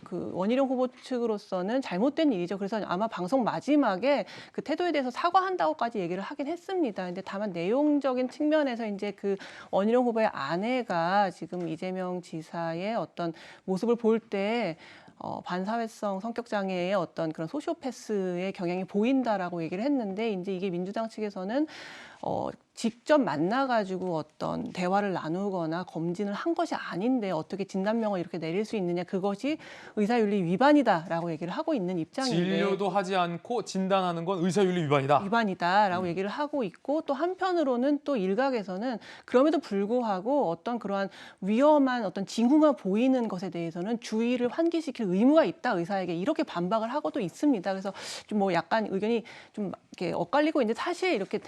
그 원희룡 후보 측으로서는 잘못된 일이죠. 그래서 아마 방송 마지막에 그 태도에 대해서 사과한다고까지 얘기를 하긴 했습니다. 근데 다만 내용적인 측면에서 이제 그 원희룡 후보의 아내가 지금 이재명 지사의 어떤 모습을 볼 때 반사회성 성격 장애의 어떤 그런 소시오패스의 경향이 보인다라고 얘기를 했는데 이제 이게 민주당 측에서는 직접 만나가지고 어떤 대화를 나누거나 검진을 한 것이 아닌데 어떻게 진단명을 이렇게 내릴 수 있느냐, 그것이 의사윤리 위반이다라고 얘기를 하고 있는 입장인데, 진료도 하지 않고 진단하는 건 의사윤리 위반이다. 위반이다라고 얘기를 하고 있고, 또 한편으로는 또 일각에서는 그럼에도 불구하고 어떤 그러한 위험한 어떤 징후가 보이는 것에 대해서는 주의를 환기시킬 의무가 있다 의사에게, 이렇게 반박을 하고도 있습니다. 그래서 좀 뭐 약간 의견이 좀 이렇게 엇갈리고 있는데, 사실 이렇게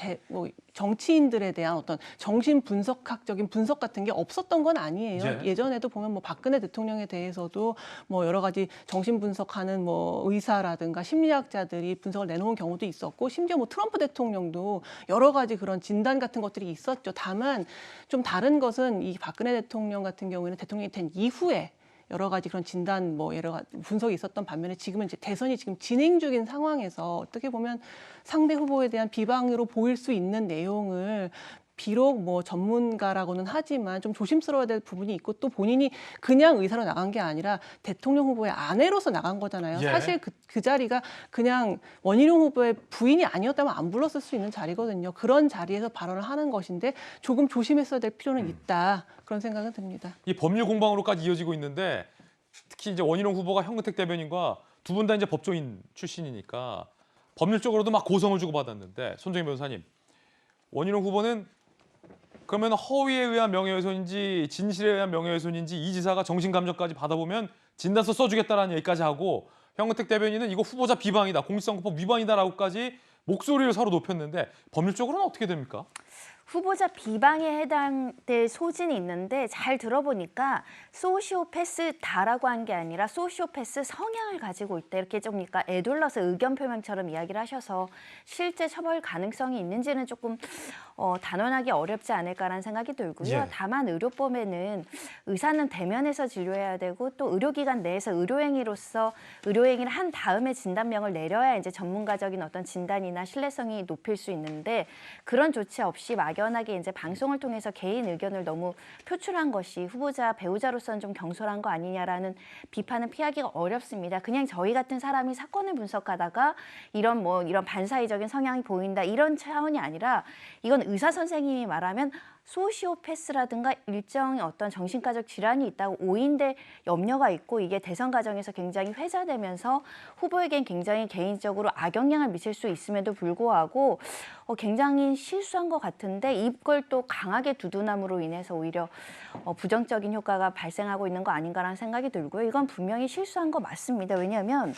정치인들에 대한 어떤 정신 분석학적인 분석 같은 게 없었던 건 아니에요. 예. 예전에도 보면 뭐 박근혜 대통령에 대해서도 뭐 여러 가지 정신 분석하는 뭐 의사라든가 심리학자들이 분석을 내놓은 경우도 있었고, 심지어 뭐 트럼프 대통령도 여러 가지 그런 진단 같은 것들이 있었죠. 다만 좀 다른 것은 이 박근혜 대통령 같은 경우에는 대통령이 된 이후에 여러 가지 그런 진단 뭐 여러 가지 분석이 있었던 반면에, 지금은 이제 대선이 지금 진행 중인 상황에서 어떻게 보면 상대 후보에 대한 비방으로 보일 수 있는 내용을 비록 뭐 전문가라고는 하지만 좀 조심스러워야 될 부분이 있고, 또 본인이 그냥 의사로 나간 게 아니라 대통령 후보의 아내로서 나간 거잖아요. 예. 사실 그 자리가 그냥 원희룡 후보의 부인이 아니었다면 안 불렀을 수 있는 자리거든요. 그런 자리에서 발언을 하는 것인데 조금 조심했어야 될 필요는 있다, 그런 생각은 듭니다. 이 법률 공방으로까지 이어지고 있는데, 특히 이제 원희룡 후보가 현근택 대변인과 두 분 다 이제 법조인 출신이니까 법률적으로도 막 고성을 주고받았는데, 손정희 변호사님, 원희룡 후보는 그러면 허위에 의한 명예훼손인지 진실에 의한 명예훼손인지 이 지사가 정신감정까지 받아보면 진단서 써주겠다라는 얘기까지 하고, 현근택 대변인은 이거 후보자 비방이다, 공직선거법 위반이다라고까지 목소리를 서로 높였는데, 법률적으로는 어떻게 됩니까? 후보자 비방에 해당될 소진이 있는데, 잘 들어보니까 소시오패스다라고 한 게 아니라 소시오패스 성향을 가지고 있다, 이렇게 좀 그러니까 애둘러서 의견 표명처럼 이야기를 하셔서 실제 처벌 가능성이 있는지는 조금 단언하기 어렵지 않을까라는 생각이 들고요. 예. 다만 의료법에는 의사는 대면해서 진료해야 되고, 또 의료기관 내에서 의료행위로서 의료행위를 한 다음에 진단명을 내려야 이제 전문가적인 어떤 진단이나 신뢰성이 높일 수 있는데, 그런 조치 없이 막연하게 이제 방송을 통해서 개인 의견을 너무 표출한 것이 후보자 배우자로서는 좀 경솔한 거 아니냐라는 비판은 피하기가 어렵습니다. 그냥 저희 같은 사람이 사건을 분석하다가 이런 반사회적인 성향이 보인다, 이런 차원이 아니라, 이건 의사 선생님이 말하면 소시오패스라든가 일정의 어떤 정신과적 질환이 있다고 오인될 염려가 있고, 이게 대선 과정에서 굉장히 회자되면서 후보에겐 굉장히 개인적으로 악영향을 미칠 수 있음에도 불구하고 굉장히 실수한 것 같은데, 이걸 또 강하게 두둔함으로 인해서 오히려 부정적인 효과가 발생하고 있는 거 아닌가라는 생각이 들고요. 이건 분명히 실수한 거 맞습니다. 왜냐하면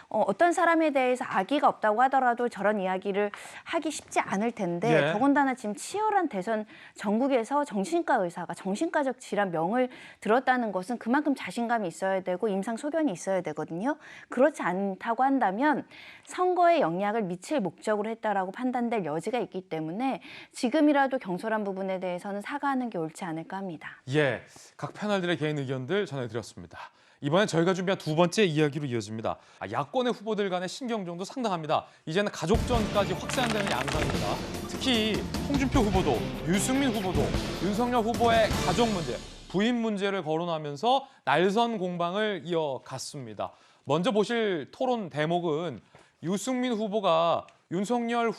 어떤 사람에 대해서 악의가 없다고 하더라도 저런 이야기를 하기 쉽지 않을 텐데, 예. 더군다나 지금 치열한 대선 전국에서 정신과 의사가 정신과적 질환 명을 들었다는 것은 그만큼 자신감이 있어야 되고 임상 소견이 있어야 되거든요. 그렇지 않다고 한다면 선거에 영향을 미칠 목적으로 했다라고 판단될 여지가 있기 때문에 지금이라도 경솔한 부분에 대해서는 사과하는 게 옳지 않을까 합니다. 예, 각 패널들의 개인 의견들 전해드렸습니다. 이번엔 저희가 준비한 두 번째 이야기로 이어집니다. 야권의 후보들 간의 신경전도 상당합니다. 이제는 가족전까지 확산되는 양상입니다. 특히 홍준표 후보도, 유승민 후보도 윤석열 후보의 가족 문제, 부인 문제를 거론하면서 날선 공방을 이어갔습니다. 먼저 보실 토론 대목은 유승민 후보가 윤석열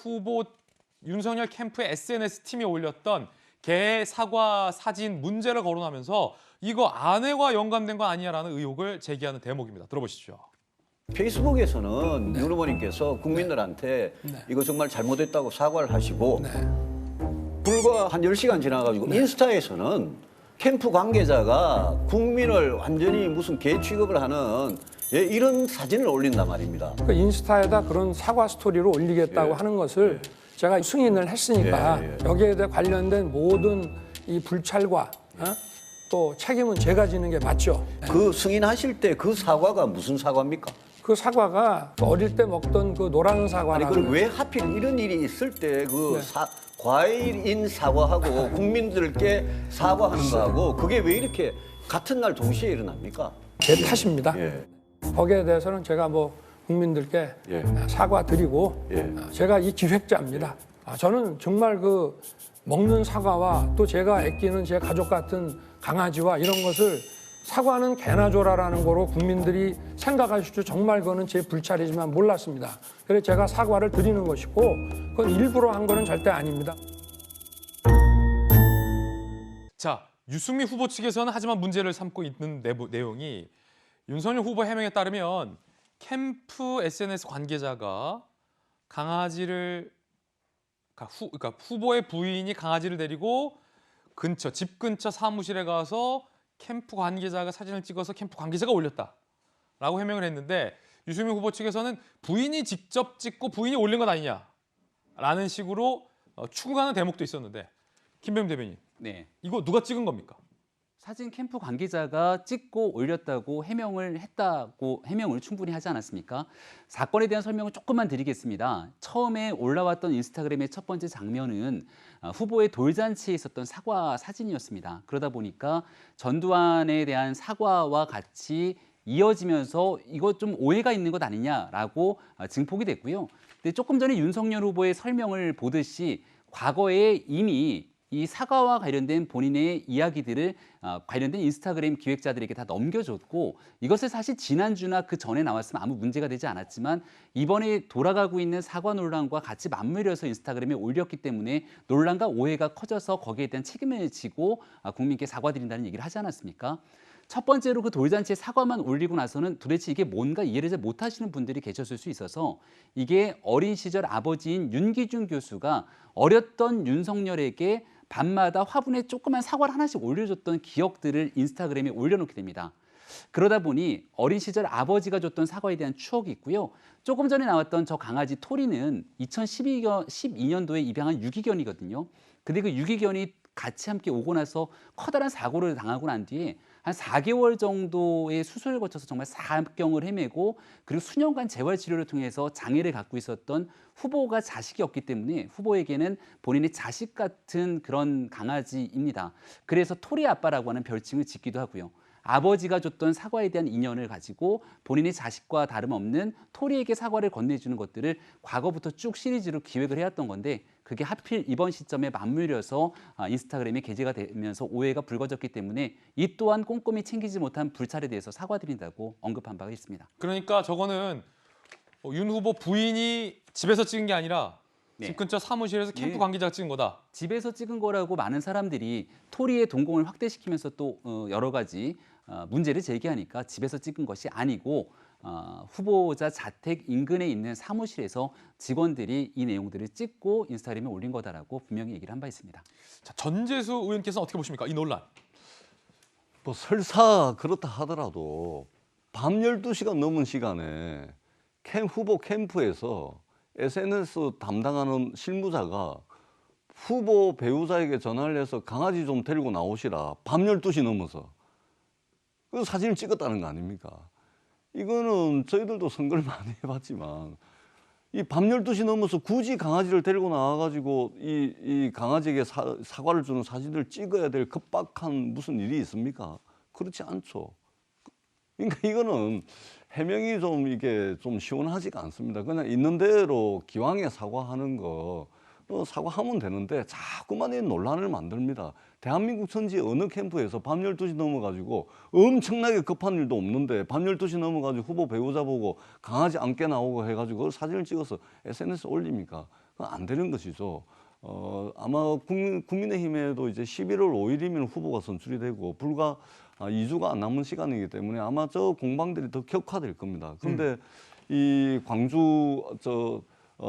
캠프의 SNS 팀이 올렸던 개 사과 사진 문제를 거론하면서 이거 아내와 연관된 거 아니냐라는 의혹을 제기하는 대목입니다. 들어보시죠. 페이스북에서는 윤 후보님께서 국민들한테 이거 정말 잘못했다고 사과를 하시고, 불과 한 10시간 지나가지고 인스타에서는 캠프 관계자가 국민을 완전히 무슨 개 취급을 하는 이런 사진을 올린단 말입니다. 그 인스타에다 그런 사과 스토리를 올리겠다고 하는 것을 제가 승인을 했으니까 여기에 대해 관련된 모든 이 불찰과 또 책임은 제가 지는 게 맞죠. 그 승인하실 때 그 사과가 무슨 사과입니까? 그 사과가 어릴 때 먹던 그 노란 아니 사과라는. 그럼 왜 하필 이런 일이 있을 때 그 과일인 사과하고 국민들께 사과하는 거하고 그게 왜 이렇게 같은 날 동시에 일어납니까? 제 탓입니다. 예. 거기에 대해서는 제가 뭐 국민들께 예. 사과드리고 예. 제가 이 기획자입니다. 저는 정말 그 먹는 사과와 또 제가 아끼는 제 가족 같은 강아지와 이런 것을 사과는 개나 줘라라는 거로 국민들이 생각하실 줄 정말 그거는 제 불찰이지만 몰랐습니다. 그래서 제가 사과를 드리는 것이고 그건 일부러 한 거는 절대 아닙니다. 자, 유승민 후보 측에서는 하지만 문제를 삼고 있는 내용이 윤석열 후보 해명에 따르면 캠프 SNS 관계자가 강아지를 그러니까 후보의 부인이 강아지를 데리고 집 근처 사무실에 가서 캠프 관계자가 사진을 찍어서 캠프 관계자가 올렸다라고 해명을 했는데 유승민 후보 측에서는 부인이 직접 찍고 부인이 올린 것 아니냐라는 식으로 추궁하는 대목도 있었는데 김병민 대변인, 네. 이거 누가 찍은 겁니까? 사진 캠프 관계자가 찍고 올렸다고 해명을 했다고 해명을 충분히 하지 않았습니까? 사건에 대한 설명을 조금만 드리겠습니다. 처음에 올라왔던 인스타그램의 첫 번째 장면은 후보의 돌잔치에 있었던 사과 사진이었습니다. 그러다 보니까 전두환에 대한 사과와 같이 이어지면서 이거 좀 오해가 있는 것 아니냐라고 증폭이 됐고요. 근데 조금 전에 윤석열 후보의 설명을 보듯이 과거에 이미 이 사과와 관련된 본인의 이야기들을 관련된 인스타그램 기획자들에게 다 넘겨줬고 이것을 사실 지난주나 그 전에 나왔으면 아무 문제가 되지 않았지만 이번에 돌아가고 있는 사과 논란과 같이 맞물려서 인스타그램에 올렸기 때문에 논란과 오해가 커져서 거기에 대한 책임을 지고 국민께 사과드린다는 얘기를 하지 않았습니까? 첫 번째로 그 돌잔치에 사과만 올리고 나서는 도대체 이게 뭔가 이해를 잘 못하시는 분들이 계셨을 수 있어서 이게 어린 시절 아버지인 윤기준 교수가 어렸던 윤석열에게 밤마다 화분에 조그만 사과를 하나씩 올려줬던 기억들을 인스타그램에 올려놓게 됩니다. 그러다 보니 어린 시절 아버지가 줬던 사과에 대한 추억이 있고요. 조금 전에 나왔던 저 강아지 토리는 2012년도에 입양한 유기견이거든요. 근데 그 유기견이 같이 함께 오고 나서 커다란 사고를 당하고 난 뒤에 한 4개월 정도의 수술을 거쳐서 정말 사경을 헤매고 그리고 수년간 재활치료를 통해서 장애를 갖고 있었던 후보가 자식이었기 때문에 후보에게는 본인의 자식 같은 그런 강아지입니다. 그래서 토리 아빠라고 하는 별칭을 짓기도 하고요. 아버지가 줬던 사과에 대한 인연을 가지고 본인의 자식과 다름없는 토리에게 사과를 건네주는 것들을 과거부터 쭉 시리즈로 기획을 해왔던 건데 그게 하필 이번 시점에 맞물려서 인스타그램에 게재가 되면서 오해가 불거졌기 때문에 이 또한 꼼꼼히 챙기지 못한 불찰에 대해서 사과드린다고 언급한 바가 있습니다. 그러니까 저거는 윤 후보 부인이 집에서 찍은 게 아니라 네. 집 근처 사무실에서 캠프 네. 관계자가 찍은 거다. 집에서 찍은 거라고 많은 사람들이 토리의 동공을 확대시키면서 또 여러 가지 문제를 제기하니까 집에서 찍은 것이 아니고 후보자 자택 인근에 있는 사무실에서 직원들이 이 내용들을 찍고 인스타그램에 올린 거다라고 분명히 얘기를 한 바 있습니다. 자, 전재수 의원께서는 어떻게 보십니까? 이 논란. 뭐 설사 그렇다 하더라도 밤 12시간 넘은 시간에 후보 캠프에서 SNS 담당하는 실무자가 후보 배우자에게 전화를 해서 강아지 좀 데리고 나오시라. 밤 12시 넘어서. 그 사진을 찍었다는 거 아닙니까? 이거는 저희들도 선거를 많이 해봤지만 이 밤 12시 넘어서 굳이 강아지를 데리고 나와가지고 이 강아지에게 사과를 주는 사진을 찍어야 될 급박한 무슨 일이 있습니까? 그렇지 않죠. 그러니까 이거는 해명이 이게 좀 시원하지가 않습니다. 그냥 있는 대로 기왕에 사과하는 거 사과하면 되는데 자꾸만 이 논란을 만듭니다. 대한민국 천지 어느 캠프에서 밤 12시 넘어가지고 엄청나게 급한 일도 없는데 밤 12시 넘어가지고 후보 배우자 보고 강아지 안게 나오고 해가지고 그걸 사진을 찍어서 SNS에 올립니까? 그건 안 되는 것이죠. 아마 국민의힘에도 이제 11월 5일이면 후보가 선출이 되고 불과 2주가 안 남은 시간이기 때문에 아마 저 공방들이 더 격화될 겁니다. 그런데 이 광주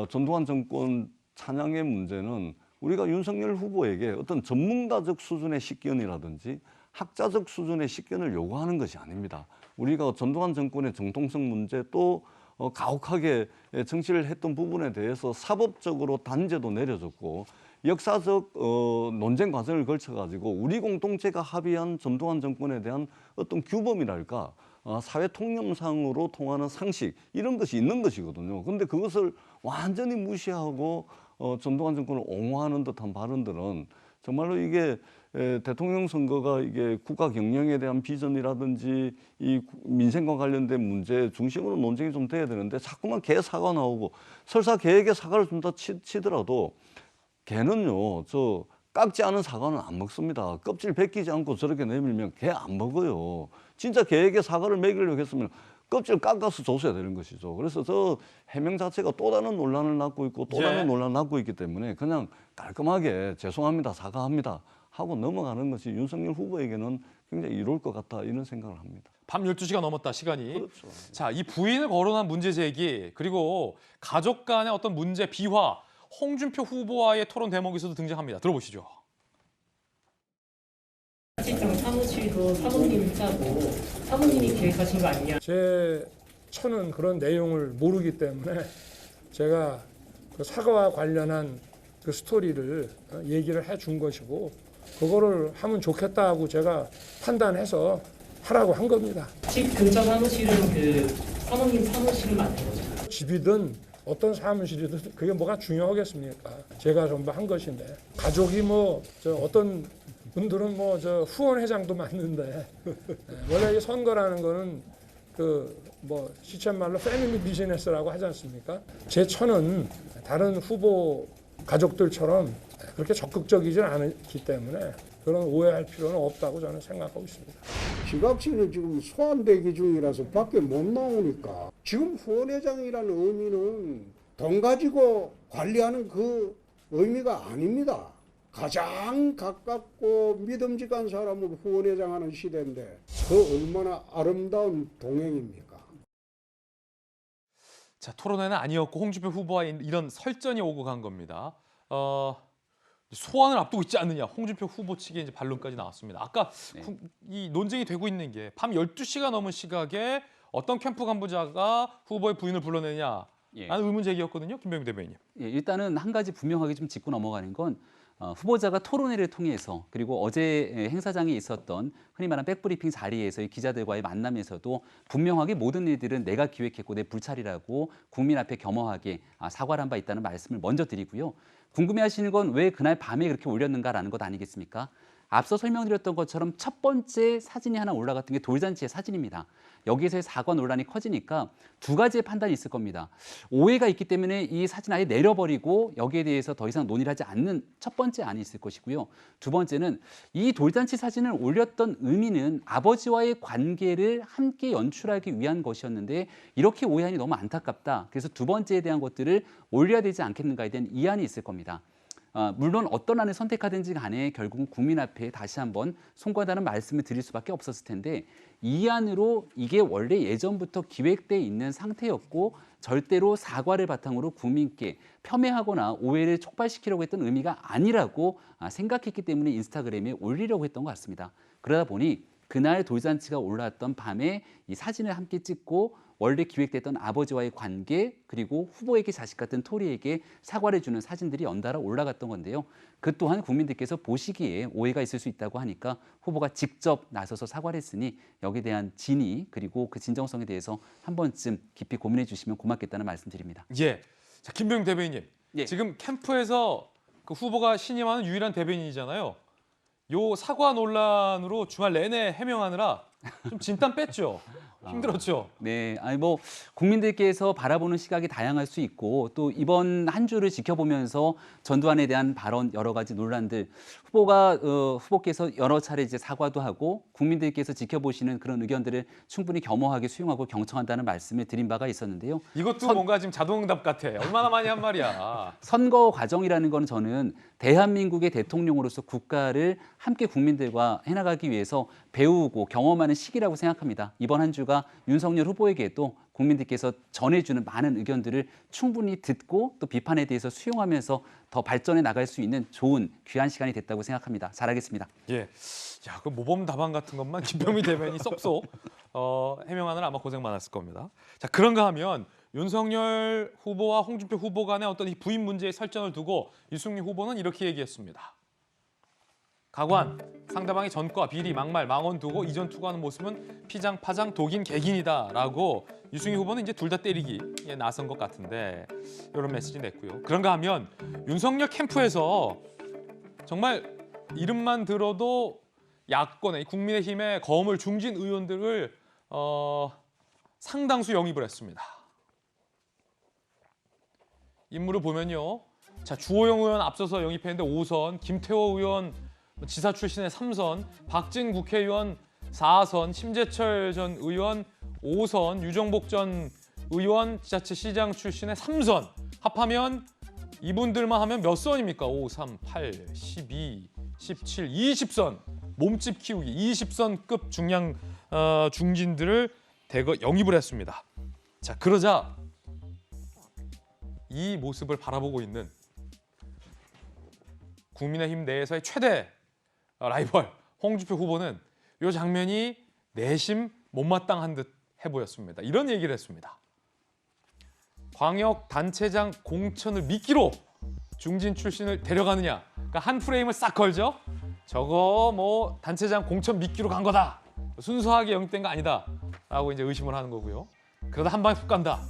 전두환 정권 찬양의 문제는 우리가 윤석열 후보에게 어떤 전문가적 수준의 식견이라든지 학자적 수준의 식견을 요구하는 것이 아닙니다. 우리가 전두환 정권의 정통성 문제 또 가혹하게 정치를 했던 부분에 대해서 사법적으로 단죄도 내려졌고 역사적 논쟁 과정을 거쳐가지고 우리 공동체가 합의한 전두환 정권에 대한 어떤 규범이랄까 사회 통념상으로 통하는 상식 이런 것이 있는 것이거든요. 그런데 그것을 완전히 무시하고 전두환 정권을 옹호하는 듯한 발언들은 정말로 이게 대통령 선거가 이게 국가 경영에 대한 비전이라든지 이 민생과 관련된 문제 중심으로 논쟁이 좀 돼야 되는데 자꾸만 개 사과 나오고 설사 개에게 사과를 준다 치더라도 개는요 저 깎지 않은 사과는 안 먹습니다. 껍질 벗기지 않고 저렇게 내밀면 개 안 먹어요. 진짜 개에게 사과를 먹이려고 했으면 껍질 깎아서 줬어야 되는 것이죠. 그래서 저 해명 자체가 또 다른 논란을 낳고 있고 또 다른 논란을 낳고 있기 때문에 그냥 깔끔하게 죄송합니다, 사과합니다 하고 넘어가는 것이 윤석열 후보에게는 굉장히 이로울 것 같다 이런 생각을 합니다. 밤 12시가 넘었다, 시간이. 그렇죠. 자, 이 부인을 거론한 문제 제기, 그리고 가족 간의 어떤 문제 비화, 홍준표 후보와의 토론 대목에서도 등장합니다. 들어보시죠. 실장 사무실도 사모님이 짜고 사모님이 기획하신 거 아니냐? 제 처는 그런 내용을 모르기 때문에 제가 그 사과와 관련한 그 스토리를 얘기를 해준 것이고 그거를 하면 좋겠다고 제가 판단해서 하라고 한 겁니다. 집 근처 사무실은 그 사모님 사무실을 만든 거죠? 집이든 어떤 사무실이든 그게 뭐가 중요하겠습니까? 제가 전부 한 것인데 가족이 뭐 저 어떤 분들은 뭐 저 후원회장도 맞는데 원래 이 선거라는 거는 그 뭐 시쳇말로 패밀리 비즈니스라고 하지 않습니까? 제 처는 다른 후보 가족들처럼 그렇게 적극적이지 않기 때문에 그런 오해할 필요는 없다고 저는 생각하고 있습니다. 지각씨는 지금 소환 대기 중이라서 밖에 못 나오니까 지금 후원회장이라는 의미는 돈 가지고 관리하는 그 의미가 아닙니다. 가장 가깝고 믿음직한 사람을 후원회장하는 시대인데 그 얼마나 아름다운 동행입니까? 자, 토론회는 아니었고 홍준표 후보와 이런 설전이 오고 간 겁니다. 소환을 앞두고 있지 않느냐, 홍준표 후보 측의 이제 반론까지 나왔습니다. 아까 이 논쟁이 되고 있는 게 밤 12시가 넘은 시각에 어떤 캠프 간부자가 후보의 부인을 불러내냐 라는 의문 제기였거든요. 김병민 대변인님. 예, 일단은 한 가지 분명하게 좀 짚고 넘어가는 건 후보자가 토론회를 통해서 그리고 어제 행사장에 있었던 흔히 말하는 백브리핑 자리에서의 기자들과의 만남에서도 분명하게 모든 일들은 내가 기획했고 내 불찰이라고 국민 앞에 겸허하게 사과를 한 바 있다는 말씀을 먼저 드리고요. 궁금해하시는 건 왜 그날 밤에 그렇게 올렸는가라는 것 아니겠습니까? 앞서 설명드렸던 것처럼 첫 번째 사진이 하나 올라갔던 게 돌잔치의 사진입니다. 여기서의 사과 논란이 커지니까 두 가지의 판단이 있을 겁니다. 오해가 있기 때문에 이 사진 아예 내려버리고 여기에 대해서 더 이상 논의를 하지 않는 첫 번째 안이 있을 것이고요. 두 번째는 이 돌잔치 사진을 올렸던 의미는 아버지와의 관계를 함께 연출하기 위한 것이었는데 이렇게 오해하니 너무 안타깝다. 그래서 두 번째에 대한 것들을 올려야 되지 않겠는가에 대한 이안이 있을 겁니다. 물론 어떤 안을 선택하든지 간에 결국은 국민 앞에 다시 한번 송구하다는 말씀을 드릴 수밖에 없었을 텐데 이 안으로 이게 원래 예전부터 기획돼 있는 상태였고 절대로 사과를 바탕으로 국민께 폄훼하거나 오해를 촉발시키려고 했던 의미가 아니라고 생각했기 때문에 인스타그램에 올리려고 했던 것 같습니다. 그러다 보니 그날 돌잔치가 올라왔던 밤에 이 사진을 함께 찍고 원래 기획됐던 아버지와의 관계 그리고 후보에게 자식 같은 토리에게 사과를 주는 사진들이 연달아 올라갔던 건데요. 그 또한 국민들께서 보시기에 오해가 있을 수 있다고 하니까 후보가 직접 나서서 사과를 했으니 여기에 대한 진위 그리고 그 진정성에 대해서 한 번쯤 깊이 고민해 주시면 고맙겠다는 말씀드립니다. 예, 자, 김병민 대변인님. 지금 캠프에서 그 후보가 신임하는 유일한 대변인이잖아요. 요 사과 논란으로 주말 내내 해명하느라 좀 진땀 뺐죠. 힘들었죠. 네, 아니 뭐 국민들께서 바라보는 시각이 다양할 수 있고 또 이번 한 주를 지켜보면서 전두환에 대한 발언 여러 가지 논란들 후보께서 여러 차례 이제 사과도 하고 국민들께서 지켜보시는 그런 의견들을 충분히 겸허하게 수용하고 경청한다는 말씀을 드린 바가 있었는데요. 이것도 뭔가 지금 자동응답 같아. 얼마나 많이 한 말이야. 선거 과정이라는 건 저는 대한민국의 대통령으로서 국가를 함께 국민들과 해나가기 위해서 배우고 경험하는 시기라고 생각합니다. 이번 한 주가 윤석열 후보에게도 국민들께서 전해주는 많은 의견들을 충분히 듣고 또 비판에 대해서 수용하면서 더 발전해 나갈 수 있는 좋은 귀한 시간이 됐다고 생각합니다. 잘하겠습니다. 예, 야, 그 모범 답안 같은 것만 김병민 대변인이 쏙쏙 해명하느라 아마 고생 많았을 겁니다. 자, 그런가 하면 윤석열 후보와 홍준표 후보 간의 어떤 이 부인 문제의 설전을 두고 유승민 후보는 이렇게 얘기했습니다. 가관, 상대방의 전과, 비리, 막말, 망언 두고 이전 투구하는 모습은 피장, 파장, 독인, 개긴이다라고 유승희 후보는 이제 둘 다 때리기에 나선 것 같은데 이런 메시지 냈고요. 그런가 하면 윤석열 캠프에서 정말 이름만 들어도 야권의 국민의힘의 거물 중진 의원들을 상당수 영입을 했습니다. 인물을 보면요. 자, 주호영 의원 앞서서 영입했는데 5선, 김태호 의원 지사 출신의 3선, 박진 국회의원 4선, 심재철 전 의원 5선, 유정복 전 의원 지자체 시장 출신의 3선. 합하면 이분들만 하면 몇 선입니까? 5, 3, 8, 12, 17, 20선. 몸집 키우기 20선급 중진들을 대거 영입을 했습니다. 자, 그러자 이 모습을 바라보고 있는 국민의힘 내에서의 최대 라이벌 홍준표 후보는 이 장면이 내심 못마땅한 듯 해보였습니다. 이런 얘기를 했습니다. 광역단체장 공천을 미끼로 중진 출신을 데려가느냐. 그러니까 한 프레임을 싹 걸죠. 저거 뭐 단체장 공천 미끼로 간 거다. 순수하게 영입된 거 아니다. 라고 이제 의심을 하는 거고요. 그러다 한 방에 훅 간다.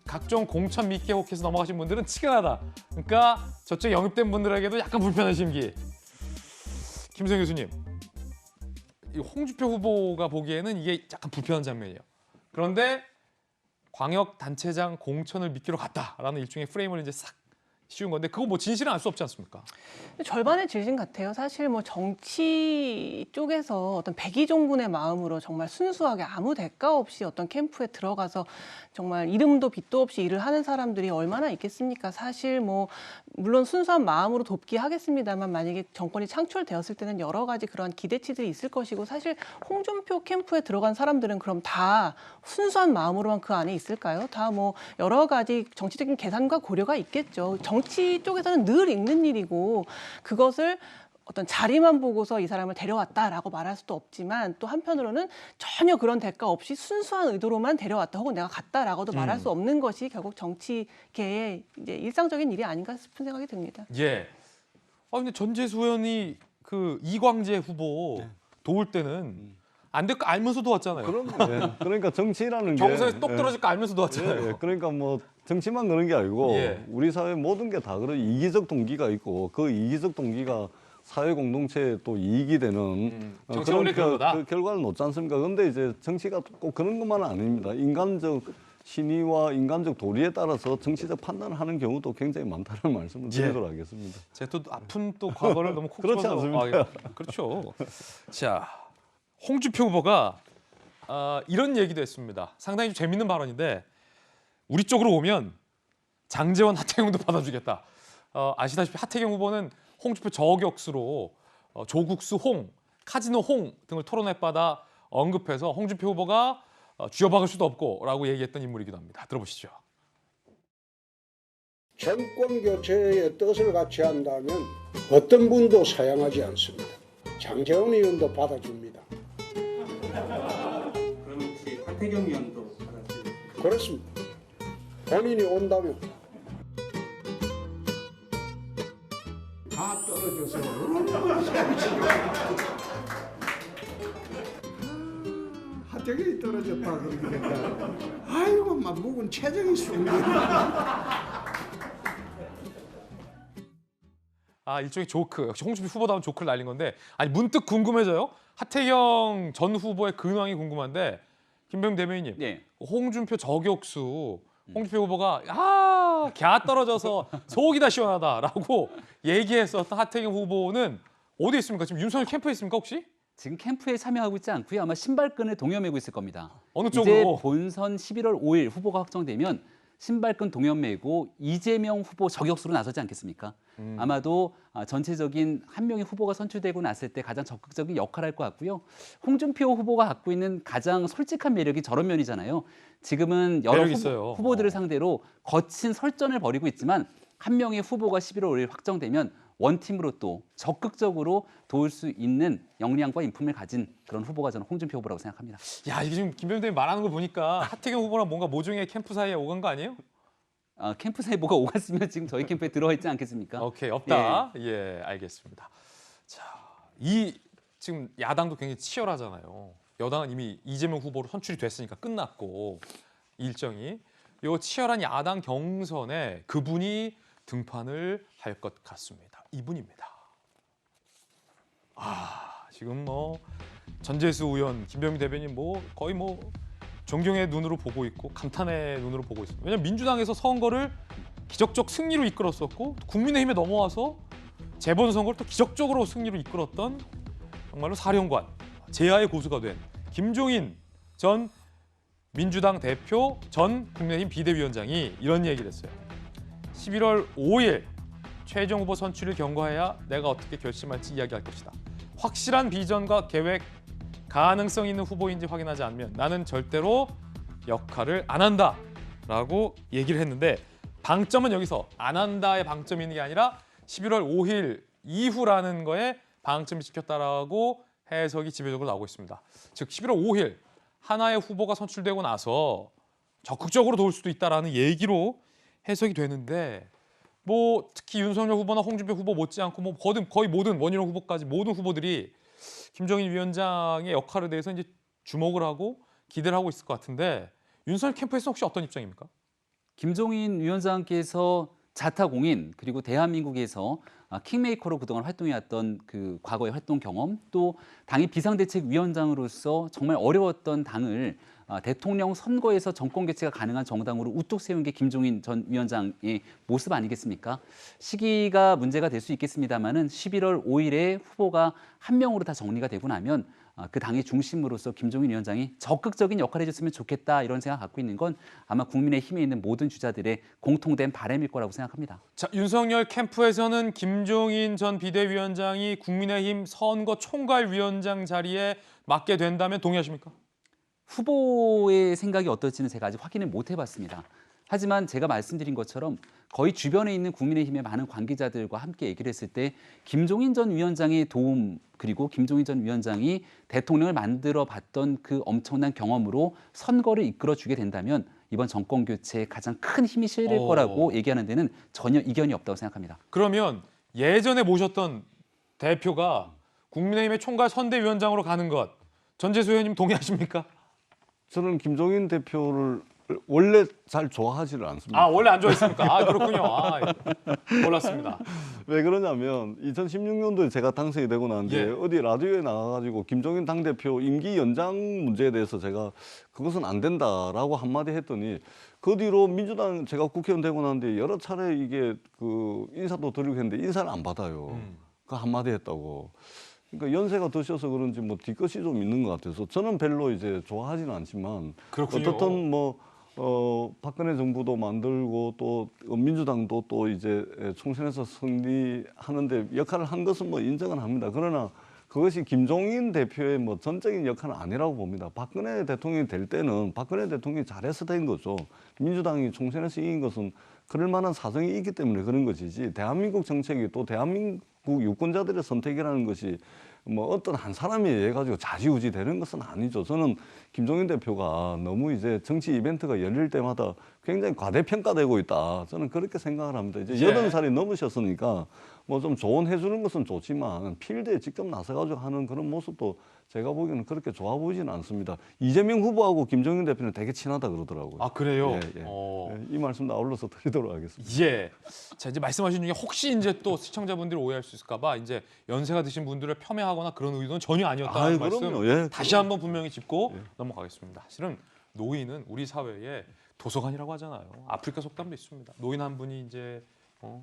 각종 공천 미끼에 혹해서 넘어가신 분들은 치근하다. 그러니까 저쪽 영입된 분들에게도 약간 불편한 심기. 김성 교수님, 이 홍준표 후보가 보기에는 이게 약간 불편한 장면이에요. 그런데 광역단체장 공천을 미끼로 갔다라는 일종의 프레임을 이제 싹 씌운 건데 그거 뭐 진실은 알 수 없지 않습니까? 절반의 진실 같아요. 사실 뭐 정치 쪽에서 어떤 백의종군의 마음으로 정말 순수하게 아무 대가 없이 어떤 캠프에 들어가서 정말 이름도 빛도 없이 일을 하는 사람들이 얼마나 있겠습니까? 사실 뭐 물론 순수한 마음으로 돕기 하겠습니다만 만약에 정권이 창출되었을 때는 여러 가지 그런 기대치들이 있을 것이고 사실 홍준표 캠프에 들어간 사람들은 그럼 다 순수한 마음으로만 그 안에 있을까요? 다 뭐 여러 가지 정치적인 계산과 고려가 있겠죠. 정치 쪽에서는 늘 있는 일이고 그것을 어떤 자리만 보고서 이 사람을 데려왔다라고 말할 수도 없지만 또 한편으로는 전혀 그런 대가 없이 순수한 의도로만 데려왔다 혹은 내가 갔다라고도 말할 수 없는 것이 결국 정치계의 이제 일상적인 일이 아닌가 싶은 생각이 듭니다. 예. 근데 전재수 의원이 그 이광재 후보 도울 때는 안 될 거 알면서 도왔잖아요. 그러니까 정치라는 게 정선에서 똑 떨어질 거 알면서 도왔잖아요. 그러니까 뭐 정치만 그런 게 아니고 예. 우리 사회 모든 게 다 그런 이기적 동기가 있고 그 이기적 동기가 사회 공동체에 또 이익이 되는 정치가 원래 그런 거다. 그 결과를 놓지 않습니까? 그런데 이제 정치가 꼭 그런 것만은 아닙니다. 인간적 신의와 인간적 도리에 따라서 정치적 판단을 하는 경우도 굉장히 많다는 말씀을 드리도록 하겠습니다. 제가 또 아픈 또 과거를 너무 콕 그렇지 집어서 않습니까? 그렇죠. 자, 홍준표 후보가 이런 얘기도 했습니다. 상당히 좀 재밌는 발언인데 우리 쪽으로 오면 장제원, 하태경도 받아주겠다. 아시다시피 하태경 후보는 홍준표 저격수로 조국수 홍, 카지노 홍 등을 토론회 바다 언급해서 홍준표 후보가 쥐어박을 수도 없고라고 얘기했던 인물이기도 합니다. 들어보시죠. 정권 교체의 뜻을 같이 한다면 어떤 분도 사양하지 않습니다. 장제원 의원도 받아줍니다. 그럼 혹시 하태경 의원도 받아주세요? 그렇습니다. 본인이 온다면 다 떨어져서 하태경이 떨어졌다 그러니까 아이고 막 묵은 체정이 숭니다. 일종의 조크. 역시 홍준표 후보다운 조크를 날린 건데 아니 문득 궁금해져요. 하태경 전 후보의 근황이 궁금한데 김병 대변인님, 홍준표 저격수 홍준표 후보가 갸 떨어져서 속이 다 시원하다라고 얘기했었던 하태경 후보는 어디 있습니까? 지금 윤석열 캠프에 있습니까 혹시? 지금 캠프에 참여하고 있지 않고요. 아마 신발끈을 동여매고 있을 겁니다. 어느 쪽으로? 이제 본선 11월 5일 후보가 확정되면 신발끈 동여매고 이재명 후보 저격수로 나서지 않겠습니까? 아마도 전체적인 한 명의 후보가 선출되고 났을 때 가장 적극적인 역할을 할 것 같고요. 홍준표 후보가 갖고 있는 가장 솔직한 매력이 저런 면이잖아요. 지금은 여러 후보들을 상대로 거친 설전을 벌이고 있지만 한 명의 후보가 11월 5일 확정되면 원팀으로 또 적극적으로 도울 수 있는 역량과 인품을 가진 그런 후보가 저는 홍준표 후보라고 생각합니다. 야, 이게 지금 김병대 말하는 거 보니까 하태경 후보랑 뭔가 모종의 캠프 사이에 오간 거 아니에요? 캠프 사이에 뭐가 오갔으면 지금 저희 캠프에 들어와 있지 않겠습니까? 오케이, 없다. 예, 알겠습니다. 자, 이 지금 야당도 굉장히 치열하잖아요. 여당은 이미 이재명 후보로 선출이 됐으니까 끝났고 일정이 요 치열한 야당 경선에 그분이 등판을 할 것 같습니다. 이분입니다. 지금 뭐 전재수 의원, 김병민 대변인 뭐 거의 뭐 존경의 눈으로 보고 있고 감탄의 눈으로 보고 있습니다. 왜냐하면 민주당에서 선거를 기적적 승리로 이끌었었고 국민의힘에 넘어와서 재보선거를 또 기적적으로 승리로 이끌었던 정말로 사령관, 제야의 고수가 된 김종인 전 민주당 대표 전 국민의힘 비대위원장이 이런 얘기를 했어요. 11월 5일 최종 후보 선출을 경과해야 내가 어떻게 결심할지 이야기할 것이다. 확실한 비전과 계획, 가능성 있는 후보인지 확인하지 않으면 나는 절대로 역할을 안 한다라고 얘기를 했는데 방점은 여기서 안 한다의 방점이 있는 게 아니라 11월 5일 이후라는 거에 방점이 찍혔다라고 해석이 지배적으로 나오고 있습니다. 즉 11월 5일 하나의 후보가 선출되고 나서 적극적으로 도울 수도 있다라는 얘기로 해석이 되는데 뭐 특히 윤석열 후보나 홍준표 후보 못지않고 뭐 거의 모든 원희룡 후보까지 모든 후보들이 김종인 위원장의 역할에 대해서 이제 주목을 하고 기대를 하고 있을 것 같은데 윤석열 캠프에서 혹시 어떤 입장입니까? 김종인 위원장께서 자타공인 그리고 대한민국에서 킹메이커로 그동안 활동해왔던 그 과거의 활동 경험 또 당의 비상대책위원장으로서 정말 어려웠던 당을 대통령 선거에서 정권 교체가 가능한 정당으로 우뚝 세운 게 김종인 전 위원장의 모습 아니겠습니까? 시기가 문제가 될 수 있겠습니다마는 11월 5일에 후보가 한 명으로 다 정리가 되고 나면 그 당의 중심으로서 김종인 위원장이 적극적인 역할을 해줬으면 좋겠다 이런 생각 갖고 있는 건 아마 국민의힘에 있는 모든 주자들의 공통된 바람일 거라고 생각합니다. 자, 윤석열 캠프에서는 김종인 전 비대위원장이 국민의힘 선거 총괄위원장 자리에 맡게 된다면 동의하십니까? 후보의 생각이 어떨지는 제가 아직 확인을 못 해봤습니다. 하지만 제가 말씀드린 것처럼 거의 주변에 있는 국민의힘의 많은 관계자들과 함께 얘기를 했을 때 김종인 전 위원장의 도움 그리고 김종인 전 위원장이 대통령을 만들어 봤던 그 엄청난 경험으로 선거를 이끌어주게 된다면 이번 정권 교체에 가장 큰 힘이 실릴 거라고 얘기하는 데는 전혀 이견이 없다고 생각합니다. 그러면 예전에 모셨던 대표가 국민의힘의 총괄 선대위원장으로 가는 것 전재수 의원님 동의하십니까? 저는 김종인 대표를 원래 잘 좋아하지를 않습니다. 원래 안 좋아했습니까? 그렇군요. 몰랐습니다. 왜 그러냐면 2016년도에 제가 당선이 되고 나는데 어디 라디오에 나가가지고 김종인 당대표 임기 연장 문제에 대해서 제가 그것은 안 된다라고 한마디 했더니 그 뒤로 민주당 제가 국회의원 되고 나는데 여러 차례 이게 그 인사도 드리고 했는데 인사를 안 받아요. 그 한마디 했다고. 그러니까 연세가 드셔서 그런지 뭐 뒤끝이 좀 있는 것 같아서 저는 별로 이제 좋아하지는 않지만 그렇군요. 어떻든 뭐 박근혜 정부도 만들고 또 민주당도 또 이제 총선에서 승리하는데 역할을 한 것은 뭐 인정은 합니다. 그러나 그것이 김종인 대표의 뭐 전적인 역할은 아니라고 봅니다. 박근혜 대통령이 될 때는 박근혜 대통령이 잘해서 된 거죠. 민주당이 총선에서 이긴 것은 그럴 만한 사정이 있기 때문에 그런 것이지 대한민국 정책이 또 대한민국 유권자들의 선택이라는 것이 뭐 어떤 한 사람이 해가지고 좌지우지 되는 것은 아니죠. 저는 김종인 대표가 너무 이제 정치 이벤트가 열릴 때마다 굉장히 과대평가되고 있다. 저는 그렇게 생각을 합니다. 이제 80살이 넘으셨으니까 뭐 좀 조언해 주는 것은 좋지만 필드에 직접 나서가지고 하는 그런 모습도 제가 보기에는 그렇게 좋아 보이지는 않습니다. 이재명 후보하고 김종인 대표는 되게 친하다 그러더라고요. 그래요? 이 말씀도 아울러서 드리도록 하겠습니다. 자, 이제 말씀하신 중에 혹시 이제 또 시청자분들이 오해할 수 있을까 봐 이제 연세가 드신 분들을 폄훼하거나 그런 의도는 전혀 아니었다는 말씀 다시 한번 분명히 짚고 넘어가겠습니다. 실은 노인은 우리 사회의 도서관이라고 하잖아요. 아프리카 속담도 있습니다. 노인 한 분이 이제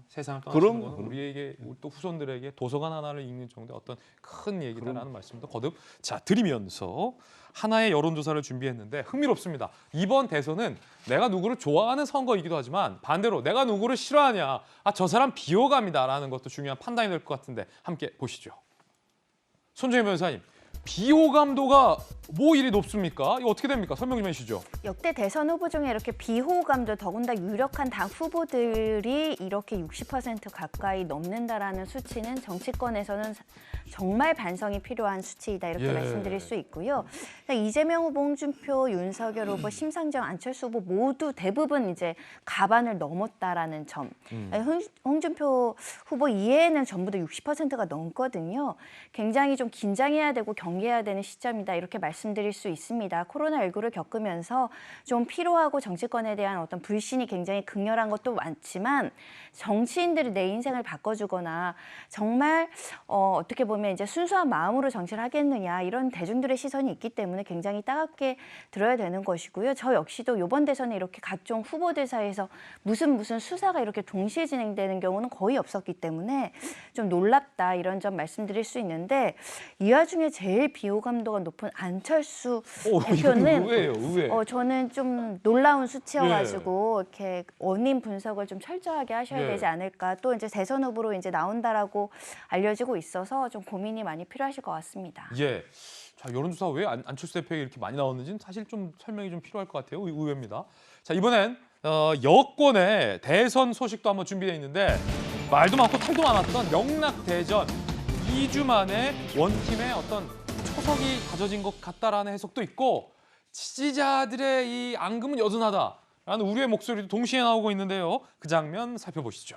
세상을 떠나시는 거는 우리에게 또 후손들에게 도서관 하나를 읽는 정도의 어떤 큰 얘기다라는 말씀도 거듭 드리면서 하나의 여론조사를 준비했는데 흥미롭습니다. 이번 대선은 내가 누구를 좋아하는 선거이기도 하지만 반대로 내가 누구를 싫어하냐, 저 사람 비호감이다라는 것도 중요한 판단이 될 것 같은데 함께 보시죠. 손정혜 변호사님, 비호감도가 뭐 일이 높습니까? 이거 어떻게 됩니까? 설명 좀 해주시죠. 역대 대선 후보 중에 이렇게 비호감도 더군다나 유력한 당 후보들이 이렇게 60% 가까이 넘는다라는 수치는 정치권에서는 정말 반성이 필요한 수치이다 이렇게 말씀드릴 수 있고요. 이재명 후보, 홍준표, 윤석열 후보, 심상정, 안철수 후보 모두 대부분 이제 가반을 넘었다라는 점. 홍준표 후보 이외에는 전부 다 60%가 넘거든요. 굉장히 좀 긴장해야 되고 경계해야 되는 시점이다 이렇게 말씀. 말씀드릴 수 있습니다. 코로나19를 겪으면서 좀 피로하고 정치권에 대한 어떤 불신이 굉장히 극렬한 것도 많지만 정치인들이 내 인생을 바꿔주거나 정말 어떻게 보면 이제 순수한 마음으로 정치를 하겠느냐 이런 대중들의 시선이 있기 때문에 굉장히 따갑게 들어야 되는 것이고요. 저 역시도 이번 대선에 이렇게 각종 후보들 사이에서 무슨 수사가 이렇게 동시에 진행되는 경우는 거의 없었기 때문에 좀 놀랍다 이런 점 말씀드릴 수 있는데 이 와중에 제일 비호감도가 높은 안철수 대표는 의외예요. 저는 좀 놀라운 수치여가지고 이렇게 원인 분석을 좀 철저하게 하셔야 되지 않을까. 또 이제 대선 후보로 이제 나온다라고 알려지고 있어서 좀 고민이 많이 필요하실 것 같습니다. 예. 자, 여론조사 왜 안철수 대표에게 이렇게 많이 나왔는지는 사실 좀 설명이 좀 필요할 것 같아요. 의외입니다. 자, 이번엔 여권의 대선 소식도 한번 준비되어 있는데 말도 많고 탈도 많았던 명락대전 2주 만에 원팀의 어떤 초석이 다져진 것 같다라는 해석도 있고 지지자들의 이 앙금은 여전하다라는 우려의 목소리도 동시에 나오고 있는데요. 그 장면 살펴보시죠.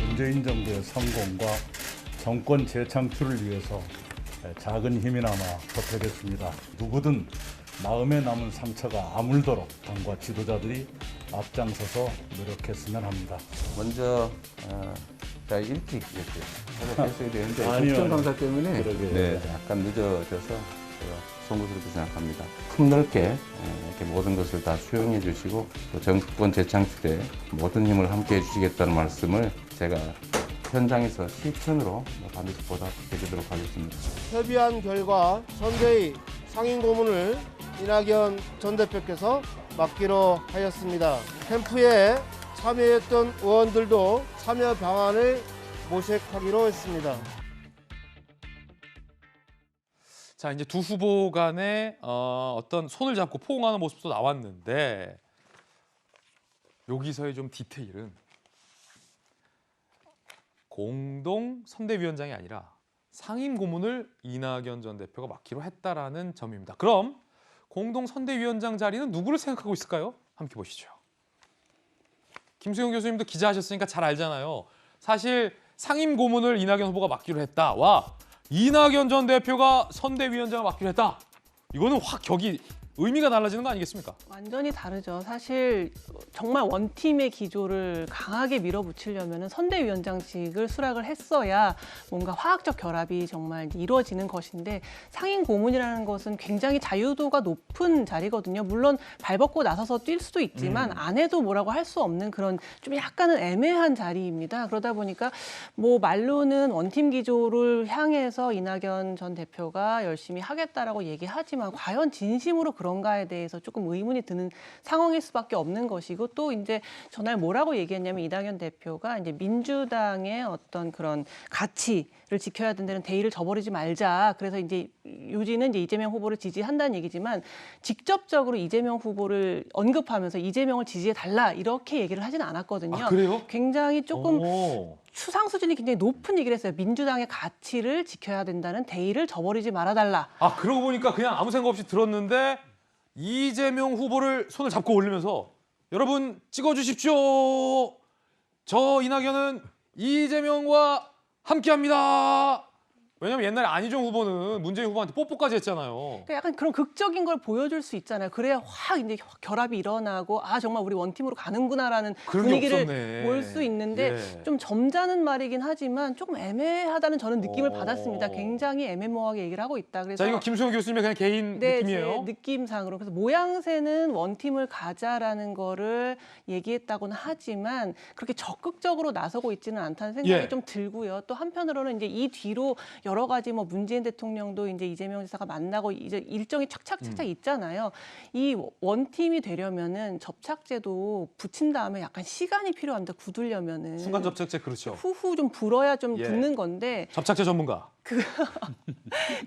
문재인 정부의 성공과 정권 재창출을 위해서 작은 힘이나마 보태겠습니다. 누구든 마음에 남은 상처가 아물도록 당과 지도자들이 앞장서서 노력했으면 합니다. 먼저 자 일찍 이렇게 찾아뵀어야 되는데 아니요, 국정감사 때문에 그러게요. 약간 늦어져서 제가 송구스럽게 생각합니다. 폭넓게 이렇게 모든 것을 다 수용해 주시고 또 정권 재창출에 모든 힘을 함께 해주시겠다는 말씀을 제가 현장에서 실천으로 반드시 보답해드리도록 하겠습니다. 협의한 결과 선대위 상임 고문을 이낙연 전 대표께서 맡기로 하였습니다. 캠프에 참여했던 의원들도 참여 방안을 모색하기로 했습니다. 자, 이제 두 후보 간에 어떤 손을 잡고 포옹하는 모습도 나왔는데 여기서의 좀 디테일은 공동 선대위원장이 아니라 상임 고문을 이낙연 전 대표가 맡기로 했다라는 점입니다. 그럼 공동 선대위원장 자리는 누구를 생각하고 있을까요? 함께 보시죠. 김수영 교수님도 기자하셨으니까 잘 알잖아요. 사실 상임 고문을 이낙연 후보가 맡기로 했다와 이낙연 전 대표가 선대위원장을 맡기로 했다. 이거는 확 격이 의미가 달라지는 거 아니겠습니까? 완전히 다르죠. 사실 정말 원팀의 기조를 강하게 밀어붙이려면 선대위원장직을 수락을 했어야 뭔가 화학적 결합이 정말 이루어지는 것인데 상임 고문이라는 것은 굉장히 자유도가 높은 자리거든요. 물론 발벗고 나서서 뛸 수도 있지만 안 해도 뭐라고 할 수 없는 그런 좀 약간은 애매한 자리입니다. 그러다 보니까 뭐 말로는 원팀 기조를 향해서 이낙연 전 대표가 열심히 하겠다라고 얘기하지만 과연 진심으로 그런가에 대해서 조금 의문이 드는 상황일 수밖에 없는 것이고 또 이제 전날 뭐라고 얘기했냐면 이낙연 대표가 이제 민주당의 어떤 그런 가치를 지켜야 된다는 대의를 저버리지 말자. 그래서 이제 요지는 이제 이재명 후보를 지지한다는 얘기지만 직접적으로 이재명 후보를 언급하면서 이재명을 지지해 달라 이렇게 얘기를 하지는 않았거든요. 아, 그래요? 굉장히 조금 추상 수준이 굉장히 높은 얘기를 했어요. 민주당의 가치를 지켜야 된다는 대의를 저버리지 말아달라. 아, 그러고 보니까 그냥 아무 생각 없이 들었는데 이재명 후보를 손을 잡고 올리면서 여러분 찍어주십시오. 저 이낙연은 이재명과 함께합니다. 왜냐면 옛날에 안희정 후보는 문재인 후보한테 뽀뽀까지 했잖아요. 그러니까 약간 그런 극적인 걸 보여줄 수 있잖아요. 그래야 확 이제 결합이 일어나고 아 정말 우리 원팀으로 가는구나라는 분위기를 볼 수 있는데 좀 점잖은 말이긴 하지만 조금 애매하다는 저는 느낌을 받았습니다. 굉장히 애매모호하게 얘기를 하고 있다. 그래서 자, 이거 김수영 교수님의 그냥 개인 느낌이에요. 제 느낌상으로 그래서 모양새는 원팀을 가자라는 거를 얘기했다고는 하지만 그렇게 적극적으로 나서고 있지는 않다는 생각이 좀 들고요. 또 한편으로는 이제 이 뒤로 여러 가지 뭐 문재인 대통령도 이제 이재명 지사가 만나고 이제 일정이 착착 있잖아요. 이 원팀이 되려면은 접착제도 붙인 다음에 약간 시간이 필요합니다. 굳으려면은. 순간 접착제 그렇죠. 후후 좀 불어야 좀 붙는 건데. 접착제 전문가.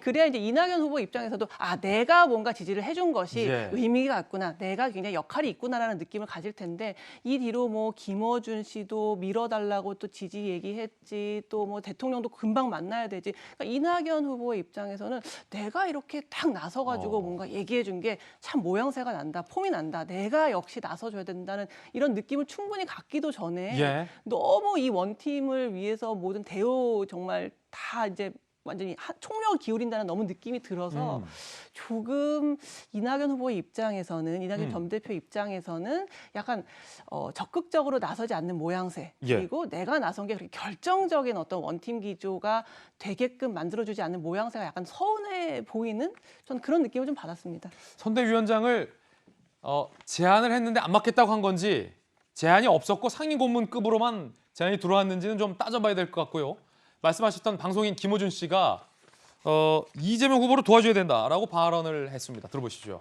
그래야 이제 이낙연 후보 입장에서도 내가 뭔가 지지를 해준 것이 예. 의미가 있구나, 내가 굉장히 역할이 있구나라는 느낌을 가질 텐데 이 뒤로 뭐 김어준 씨도 밀어달라고 또 지지 얘기했지, 또 뭐 대통령도 금방 만나야 되지. 그러니까 이낙연 후보의 입장에서는 내가 이렇게 딱 나서가지고 뭔가 얘기해준 게 참 모양새가 난다, 폼이 난다, 내가 역시 나서줘야 된다는 이런 느낌을 충분히 갖기도 전에 예. 너무 이 원팀을 위해서 모든 대우 정말 다 이제 완전히 총력을 기울인다는 너무 느낌이 들어서 조금 이낙연 후보의 입장에서는, 이낙연 전 대표 입장에서는 약간 적극적으로 나서지 않는 모양새, 그리고 내가 나선 게 그렇게 결정적인 어떤 원팀 기조가 되게끔 만들어주지 않는 모양새가 약간 서운해 보이는, 저는 그런 느낌을 좀 받았습니다. 선대위원장을 제안을 했는데 안 맞겠다고 한 건지, 제안이 없었고 상임고문급으로만 제안이 들어왔는지는 좀 따져봐야 될 것 같고요. 말씀하셨던 방송인 김어준 씨가 이재명 후보를 도와줘야 된다라고 발언을 했습니다. 들어보시죠.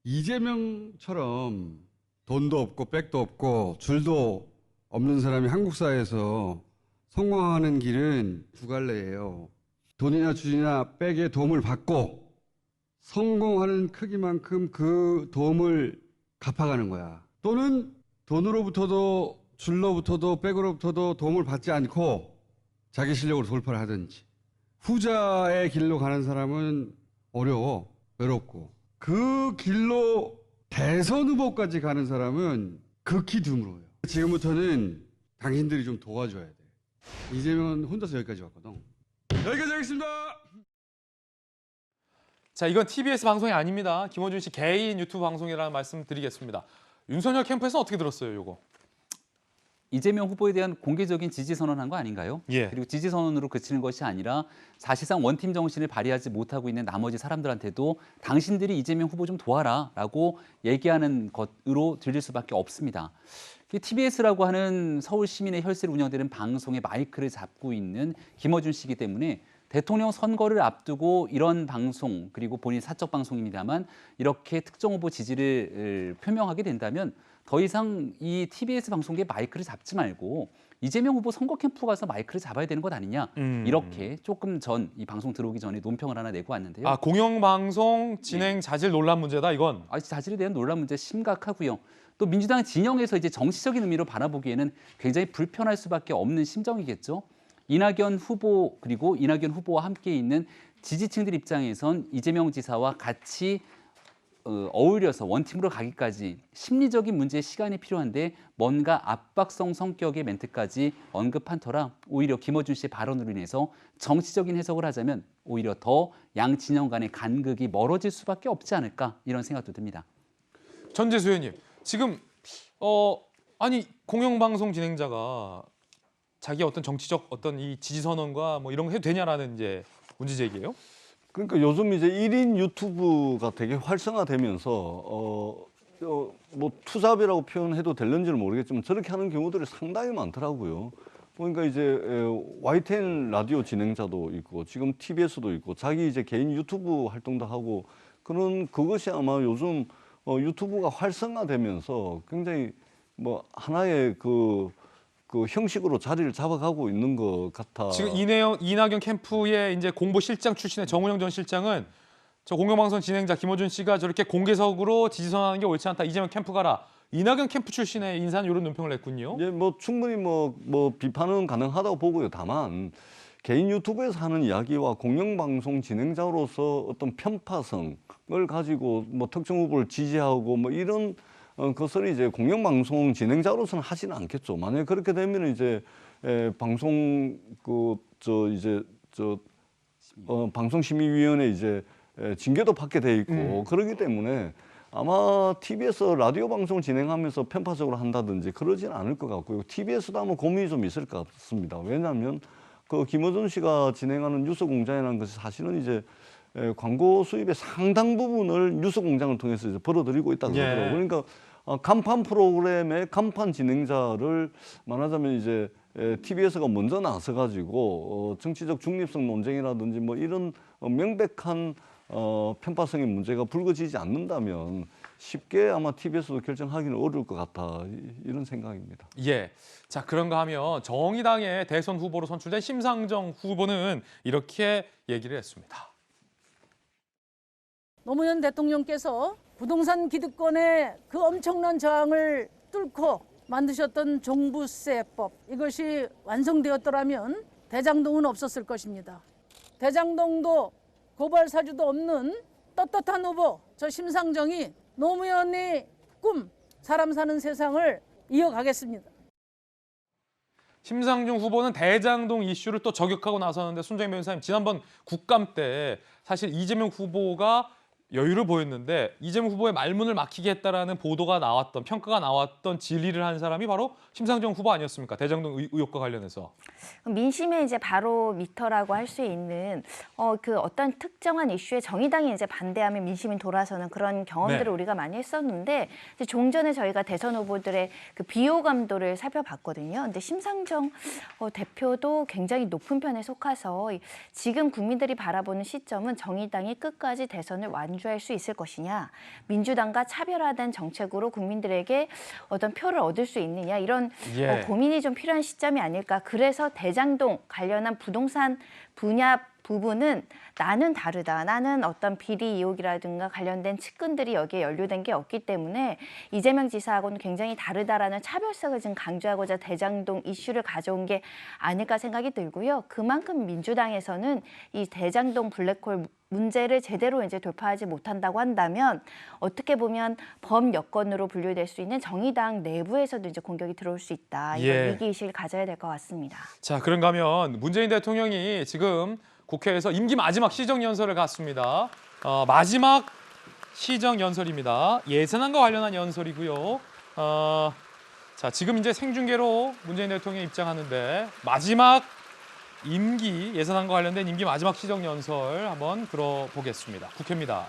이재명처럼 돈도 없고 백도 없고 줄도 없는 사람이 한국 사회에서 성공하는 길은 두 갈래예요. 돈이나 줄이나 백의 도움을 받고 성공하는 크기만큼 그 도움을 갚아가는 거야. 또는 돈으로부터도 줄로부터도 백으로부터도 도움을 받지 않고 자기 실력으로 돌파를 하든지. 후자의 길로 가는 사람은 어려워, 외롭고. 그 길로 대선 후보까지 가는 사람은 극히 드물어요. 지금부터는 당신들이 좀 도와줘야 돼. 이재명은 혼자서 여기까지 왔거든. 여기까지 하겠습니다. 자, 이건 TBS 방송이 아닙니다. 김어준 씨 개인 유튜브 방송이라는 말씀 드리겠습니다. 윤석열 캠프에서는 어떻게 들었어요, 이거? 이재명 후보에 대한 공개적인 지지 선언한 거 아닌가요? 예. 그리고 지지 선언으로 그치는 것이 아니라 사실상 원팀 정신을 발휘하지 못하고 있는 나머지 사람들한테도 당신들이 이재명 후보 좀 도와라라고 얘기하는 것으로 들릴 수밖에 없습니다. TBS라고 하는 서울 시민의 혈세로 운영되는 방송의 마이크를 잡고 있는 김어준 씨이기 때문에 대통령 선거를 앞두고 이런 방송, 그리고 본인 사적 방송입니다만 이렇게 특정 후보 지지를 표명하게 된다면 더 이상 이 TBS 방송국의 마이크를 잡지 말고 이재명 후보 선거 캠프 가서 마이크를 잡아야 되는 것 아니냐, 이렇게 조금 전 이 방송 들어오기 전에 논평을 하나 내고 왔는데요. 공영방송 진행 자질 논란 문제다, 이건? 자질에 대한 논란 문제 심각하고요. 또 민주당 진영에서 이제 정치적인 의미로 바라보기에는 굉장히 불편할 수밖에 없는 심정이겠죠. 이낙연 후보, 그리고 이낙연 후보와 함께 있는 지지층들 입장에선 이재명 지사와 같이 어울려서 원팀으로 가기까지 심리적인 문제에 시간이 필요한데 뭔가 압박성 성격의 멘트까지 언급한 터라 오히려 김어준 씨의 발언으로 인해서 정치적인 해석을 하자면 오히려 더 양 진영 간의 간극이 멀어질 수밖에 없지 않을까, 이런 생각도 듭니다. 전재수 의원님, 지금 공영방송 진행자가 자기 어떤 정치적 어떤 이 지지 선언과 뭐 이런 거 해도 되냐라는 이제 문제 제기예요? 그러니까 요즘 이제 1인 유튜브가 되게 활성화되면서 뭐 투잡이라고 표현해도 될는지는 모르겠지만 저렇게 하는 경우들이 상당히 많더라고요. 그러니까 이제 YTN 라디오 진행자도 있고 지금 TBS도 있고 자기 이제 개인 유튜브 활동도 하고 그것이 아마 요즘 유튜브가 활성화되면서 굉장히 뭐 하나의 그 형식으로 자리를 잡아가고 있는 것 같아. 지금 이낙연 캠프의 이제 공보실장 출신의 정운영 전 실장은 저 공영방송 진행자 김어준 씨가 저렇게 공개적으로 지지선언하는 게 옳지 않다, 이재명 캠프 가라. 이낙연 캠프 출신의 인사는 이런 논평을 냈군요. 예, 뭐 충분히 뭐 비판은 가능하다고 보고요. 다만 개인 유튜브에서 하는 이야기와 공영방송 진행자로서 어떤 편파성을 가지고 뭐 특정 후보를 지지하고 뭐 이런 그것을 이제 공영방송 진행자로서는 하지는 않겠죠. 만약에 그렇게 되면 이제 방송 방송심의위원회 이제 징계도 받게 돼 있고 그렇기 때문에 아마 TBS 라디오 방송 진행하면서 편파적으로 한다든지 그러지는 않을 것 같고요. TBS도 아마 고민이 좀 있을 것 같습니다. 왜냐하면 그 김어준 씨가 진행하는 뉴스공장이라는 것이 사실은 이제 광고 수입의 상당 부분을 뉴스공장을 통해서 이제 벌어들이고 있다고 하더라고요. 그러니까 간판 프로그램의 간판 진행자를 말하자면 이제 TBS가 먼저 나서가지고 정치적 중립성 논쟁이라든지 뭐 이런 명백한 편파성의 문제가 불거지지 않는다면 쉽게 아마 TBS도 결정하기는 어려울 것 같다 이런 생각입니다. 예. 자, 그런가 하면 정의당의 대선 후보로 선출된 심상정 후보는 이렇게 얘기를 했습니다. 노무현 대통령께서 부동산 기득권의 그 엄청난 저항을 뚫고 만드셨던 종부세법, 이것이 완성되었더라면 대장동은 없었을 것입니다. 대장동도 고발 사주도 없는 떳떳한 후보, 저 심상정이 노무현의 꿈, 사람 사는 세상을 이어가겠습니다. 심상정 후보는 대장동 이슈를 또 저격하고 나서는데, 손정희 변호사님, 지난번 국감 때 사실 이재명 후보가 여유를 보였는데 이재명 후보의 말문을 막히게 했다라는 보도가 나왔던, 평가가 나왔던 질의를 한 사람이 바로 심상정 후보 아니었습니까? 대장동 의혹과 관련해서. 민심의 이제 바로미터라고 할 수 있는 그 어떤 특정한 이슈에 정의당이 이제 반대하면 민심이 돌아서는 그런 경험들을 우리가 많이 했었는데, 이제 종전에 저희가 대선 후보들의 그 비호감도를 살펴봤거든요. 근데 심상정 대표도 굉장히 높은 편에 속아서 지금 국민들이 바라보는 시점은 정의당이 끝까지 대선을 완주할 수 있을 것이냐, 민주당과 차별화된 정책으로 국민들에게 어떤 표를 얻을 수 있느냐, 이런 고민이 좀 필요한 시점이 아닐까. 그래서 대장동 관련한 부동산 분야 부분은 나는 다르다. 나는 어떤 비리 의혹이라든가 관련된 측근들이 여기에 연루된 게 없기 때문에 이재명 지사하고는 굉장히 다르다라는 차별성을 지금 강조하고자 대장동 이슈를 가져온 게 아닐까 생각이 들고요. 그만큼 민주당에서는 이 대장동 블랙홀 문제를 제대로 이제 돌파하지 못한다고 한다면 어떻게 보면 범여권으로 분류될 수 있는 정의당 내부에서도 이제 공격이 들어올 수 있다. 이런 위기의식을 가져야 될 것 같습니다. 자, 그런가 하면 문재인 대통령이 지금 국회에서 임기 마지막 시정연설을 갖습니다. 마지막 시정연설입니다. 예산안과 관련한 연설이고요. 자, 지금 이제 생중계로 문재인 대통령이 입장하는데, 마지막 임기, 예산안과 관련된 임기 마지막 시정연설 한번 들어보겠습니다. 국회입니다.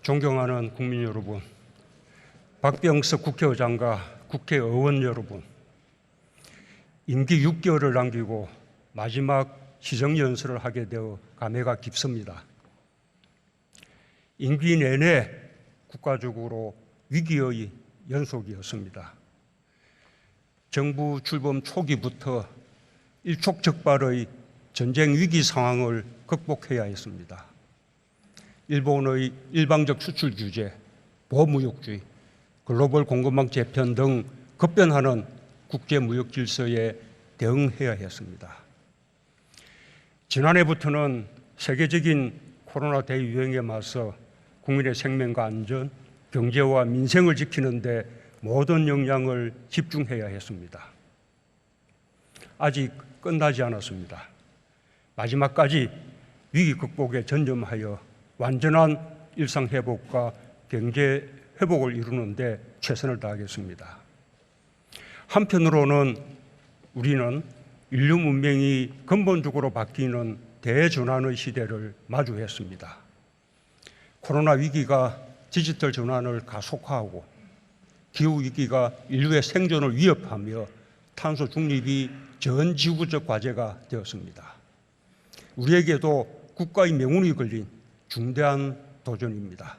존경하는 국민 여러분, 박병석 국회의장과 국회의원 여러분, 임기 6개월을 남기고 마지막 시정연설을 하게 되어 감회가 깊습니다. 임기 내내 국가적으로 위기의 연속이었습니다. 정부 출범 초기부터 일촉즉발의 전쟁 위기 상황을 극복해야 했습니다. 일본의 일방적 수출 규제, 보호무역주의, 글로벌 공급망 재편 등 급변하는 국제무역 질서에 대응해야 했습니다. 지난해부터는 세계적인 코로나 대유행에 맞서 국민의 생명과 안전, 경제와 민생을 지키는 데 모든 역량을 집중해야 했습니다. 아직 끝나지 않았습니다. 마지막까지 위기 극복에 전념하여 완전한 일상 회복과 경제 회복을 이루는 데 최선을 다하겠습니다. 한편으로는 우리는 인류 문명이 근본적으로 바뀌는 대전환의 시대를 마주했습니다. 코로나 위기가 디지털 전환을 가속화하고 기후 위기가 인류의 생존을 위협하며 탄소 중립이 전 지구적 과제가 되었습니다. 우리에게도 국가의 명운이 걸린 중대한 도전입니다.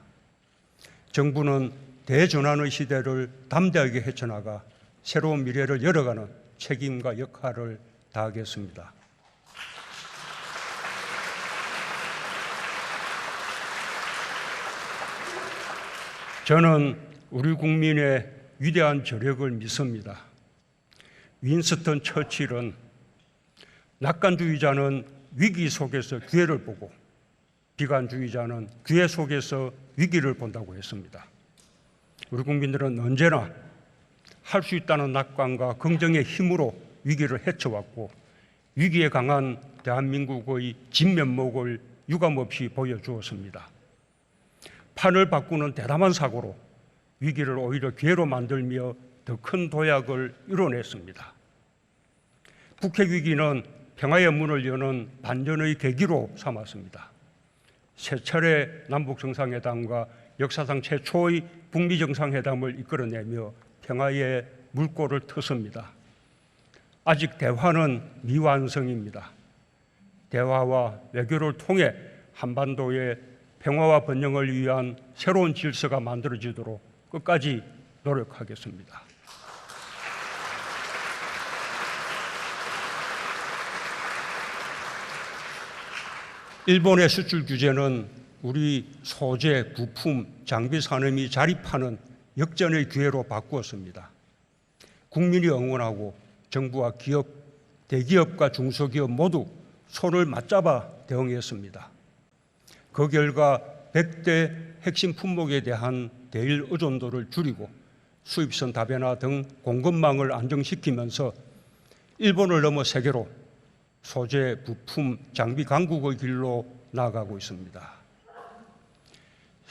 정부는 대전환의 시대를 담대하게 헤쳐나가 새로운 미래를 열어가는 책임과 역할을 다하겠습니다. 저는 우리 국민의 위대한 저력을 믿습니다. 윈스턴 처칠은 낙관주의자는 위기 속에서 기회를 보고 비관주의자는 기회 속에서 위기를 본다고 했습니다. 우리 국민들은 언제나 할 수 있다는 낙관과 긍정의 힘으로 위기를 헤쳐왔고 위기에 강한 대한민국의 진면목을 유감없이 보여주었습니다. 판을 바꾸는 대담한 사고로 위기를 오히려 기회로 만들며 더 큰 도약을 이뤄냈습니다. 북핵 위기는 평화의 문을 여는 반전의 계기로 삼았습니다. 세 차례 남북 정상회담과 역사상 최초의 북미 정상회담을 이끌어내며 평화의 물꼬를 텄습니다. 아직 대화는 미완성입니다. 대화와 외교를 통해 한반도의 평화와 번영을 위한 새로운 질서가 만들어지도록 끝까지 노력하겠습니다. 일본의 수출 규제는 우리 소재, 부품, 장비 산업이 자립하는 역전의 기회로 바꾸었습니다. 국민이 응원하고 정부와 기업, 대기업과 중소기업 모두 손을 맞잡아 대응했습니다. 그 결과 100대 핵심 품목에 대한 대일 의존도를 줄이고 수입선 다변화 등 공급망을 안정시키면서 일본을 넘어 세계로 소재, 부품, 장비 강국의 길로 나아가고 있습니다.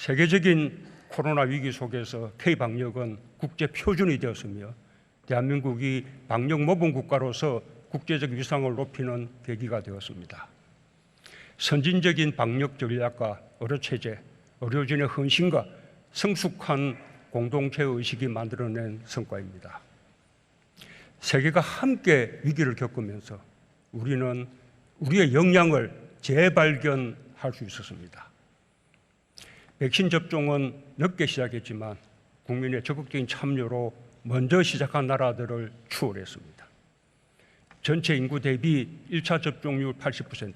세계적인 코로나 위기 속에서 K-방역은 국제 표준이 되었으며 대한민국이 방역 모범 국가로서 국제적 위상을 높이는 계기가 되었습니다. 선진적인 방역 전략과 의료체제, 의료진의 헌신과 성숙한 공동체 의식이 만들어낸 성과입니다. 세계가 함께 위기를 겪으면서 우리는 우리의 역량을 재발견할 수 있었습니다. 백신 접종은 늦게 시작했지만 국민의 적극적인 참여로 먼저 시작한 나라들을 추월했습니다. 전체 인구 대비 1차 접종률 80%,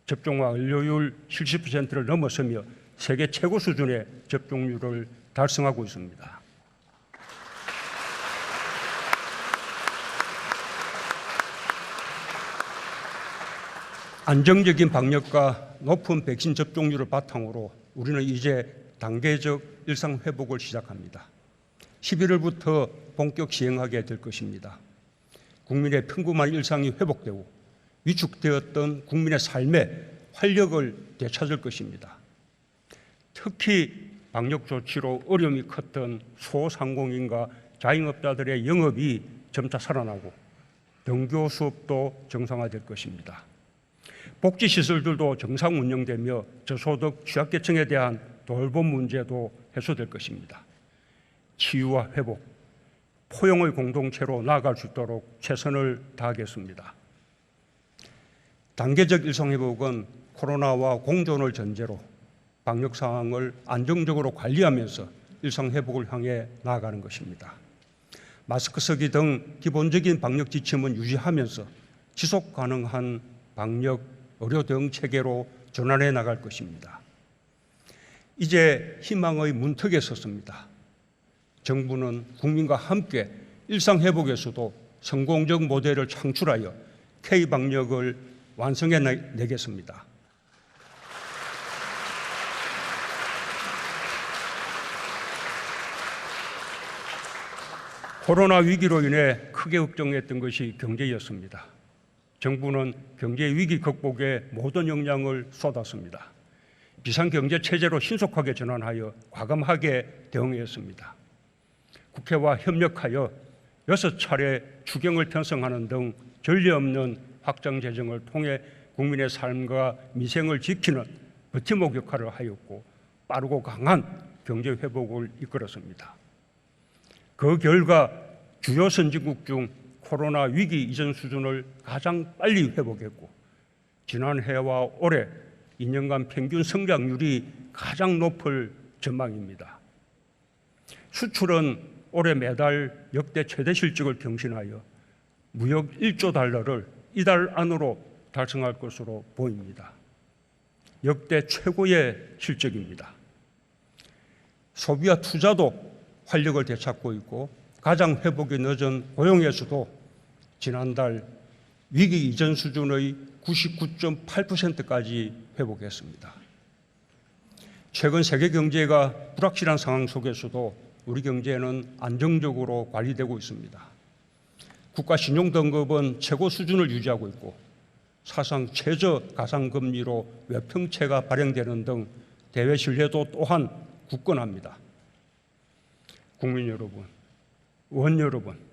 접종 완료율 70%를 넘어서며 세계 최고 수준의 접종률을 달성하고 있습니다. 안정적인 방역과 높은 백신 접종률을 바탕으로 우리는 이제 단계적 일상 회복을 시작합니다. 11월부터 본격 시행하게 될 것입니다. 국민의 평범한 일상이 회복되고 위축되었던 국민의 삶에 활력을 되찾을 것입니다. 특히 방역 조치로 어려움이 컸던 소상공인과 자영업자들의 영업이 점차 살아나고 등교 수업도 정상화될 것입니다. 복지시설들도 정상 운영되며 저소득 취약계층에 대한 돌봄 문제도 해소될 것입니다. 치유와 회복, 포용의 공동체로 나아갈 수 있도록 최선을 다하겠습니다. 단계적 일상회복은 코로나와 공존을 전제로 방역 상황을 안정적으로 관리하면서 일상회복을 향해 나아가는 것입니다. 마스크 쓰기 등 기본적인 방역 지침은 유지하면서 지속 가능한 방역 의료 대응 체계로 전환해 나갈 것입니다. 이제 희망의 문턱에 섰습니다. 정부는 국민과 함께 일상회복에서도 성공적 모델을 창출하여 K-방역을 완성해 내겠습니다. 코로나 위기로 인해 크게 걱정했던 것이 경제였습니다. 정부는 경제 위기 극복에 모든 역량을 쏟았습니다. 비상경제체제로 신속하게 전환하여 과감하게 대응했습니다. 국회와 협력하여 6차례 추경을 편성하는 등 전례 없는 확장 재정을 통해 국민의 삶과 민생을 지키는 버팀목 역할을 하였고 빠르고 강한 경제 회복을 이끌었습니다. 그 결과 주요 선진국 중 코로나 위기 이전 수준을 가장 빨리 회복했고 지난해와 올해 2년간 평균 성장률이 가장 높을 전망입니다. 수출은 올해 매달 역대 최대 실적을 경신하여 무역 1조 달러를 이달 안으로 달성할 것으로 보입니다. 역대 최고의 실적입니다. 소비와 투자도 활력을 되찾고 있고 가장 회복이 늦은 고용에서도 지난달 위기 이전 수준의 99.8%까지 회복했습니다. 최근 세계 경제가 불확실한 상황 속에서도 우리 경제는 안정적으로 관리되고 있습니다. 국가 신용 등급은 최고 수준을 유지하고 있고 사상 최저 가상금리로 외평채가 발행되는 등 대외 신뢰도 또한 굳건합니다. 국민 여러분, 의원 여러분,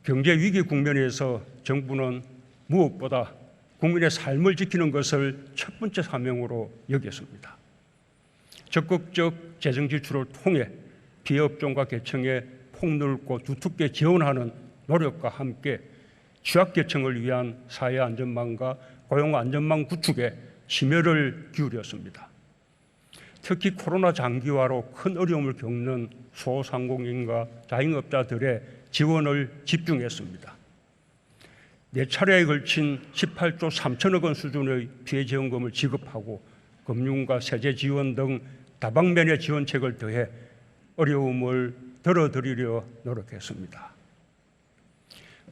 경제 위기 국면에서 정부는 무엇보다 국민의 삶을 지키는 것을 첫 번째 사명으로 여겼습니다. 적극적 재정 지출을 통해 피해업종과 계층에 폭넓고 두텁게 지원하는 노력과 함께 취약계층을 위한 사회안전망과 고용안전망 구축에 심혈을 기울였습니다. 특히 코로나 장기화로 큰 어려움을 겪는 소상공인과 자영업자들의 지원을 집중했습니다. 4차례에 걸친 18조 3천억 원 수준의 피해지원금을 지급하고 금융과 세제 지원 등 다방면의 지원책을 더해 어려움을 덜어드리려 노력했습니다.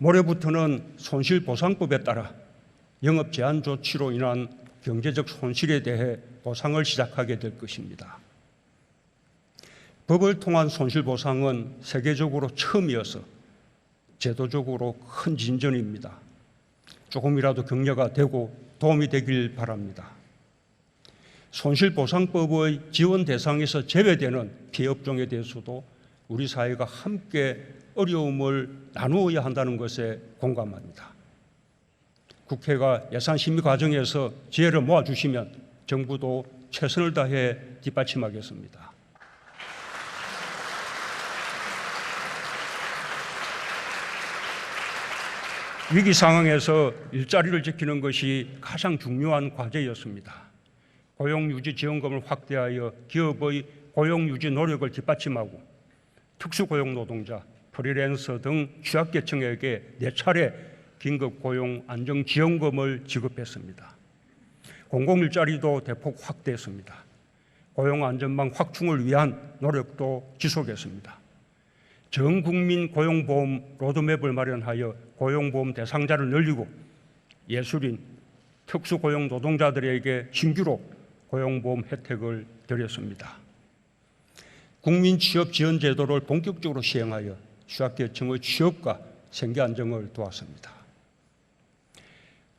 올해부터는 손실보상법에 따라 영업 제한 조치로 인한 경제적 손실에 대해 보상을 시작하게 될 것입니다. 법을 통한 손실보상은 세계적으로 처음이어서 제도적으로 큰 진전입니다. 조금이라도 격려가 되고 도움이 되길 바랍니다. 손실보상법의 지원 대상에서 제외되는 피해업종에 대해서도 우리 사회가 함께 어려움을 나누어야 한다는 것에 공감합니다. 국회가 예산심의 과정에서 지혜를 모아주시면 정부도 최선을 다해 뒷받침하겠습니다. 위기 상황에서 일자리를 지키는 것이 가장 중요한 과제였습니다. 고용유지 지원금을 확대하여 기업의 고용유지 노력을 뒷받침하고 특수고용 노동자, 프리랜서 등 취약계층에게 4차례 긴급고용 안정지원금을 지급했습니다. 공공일자리도 대폭 확대했습니다. 고용안전망 확충을 위한 노력도 지속했습니다. 전국민 고용보험 로드맵을 마련하여 고용보험 대상자를 늘리고 예술인, 특수고용 노동자들에게 신규로 고용보험 혜택을 드렸습니다. 국민취업지원제도를 본격적으로 시행하여 취약계층의 취업과 생계 안정을 도왔습니다.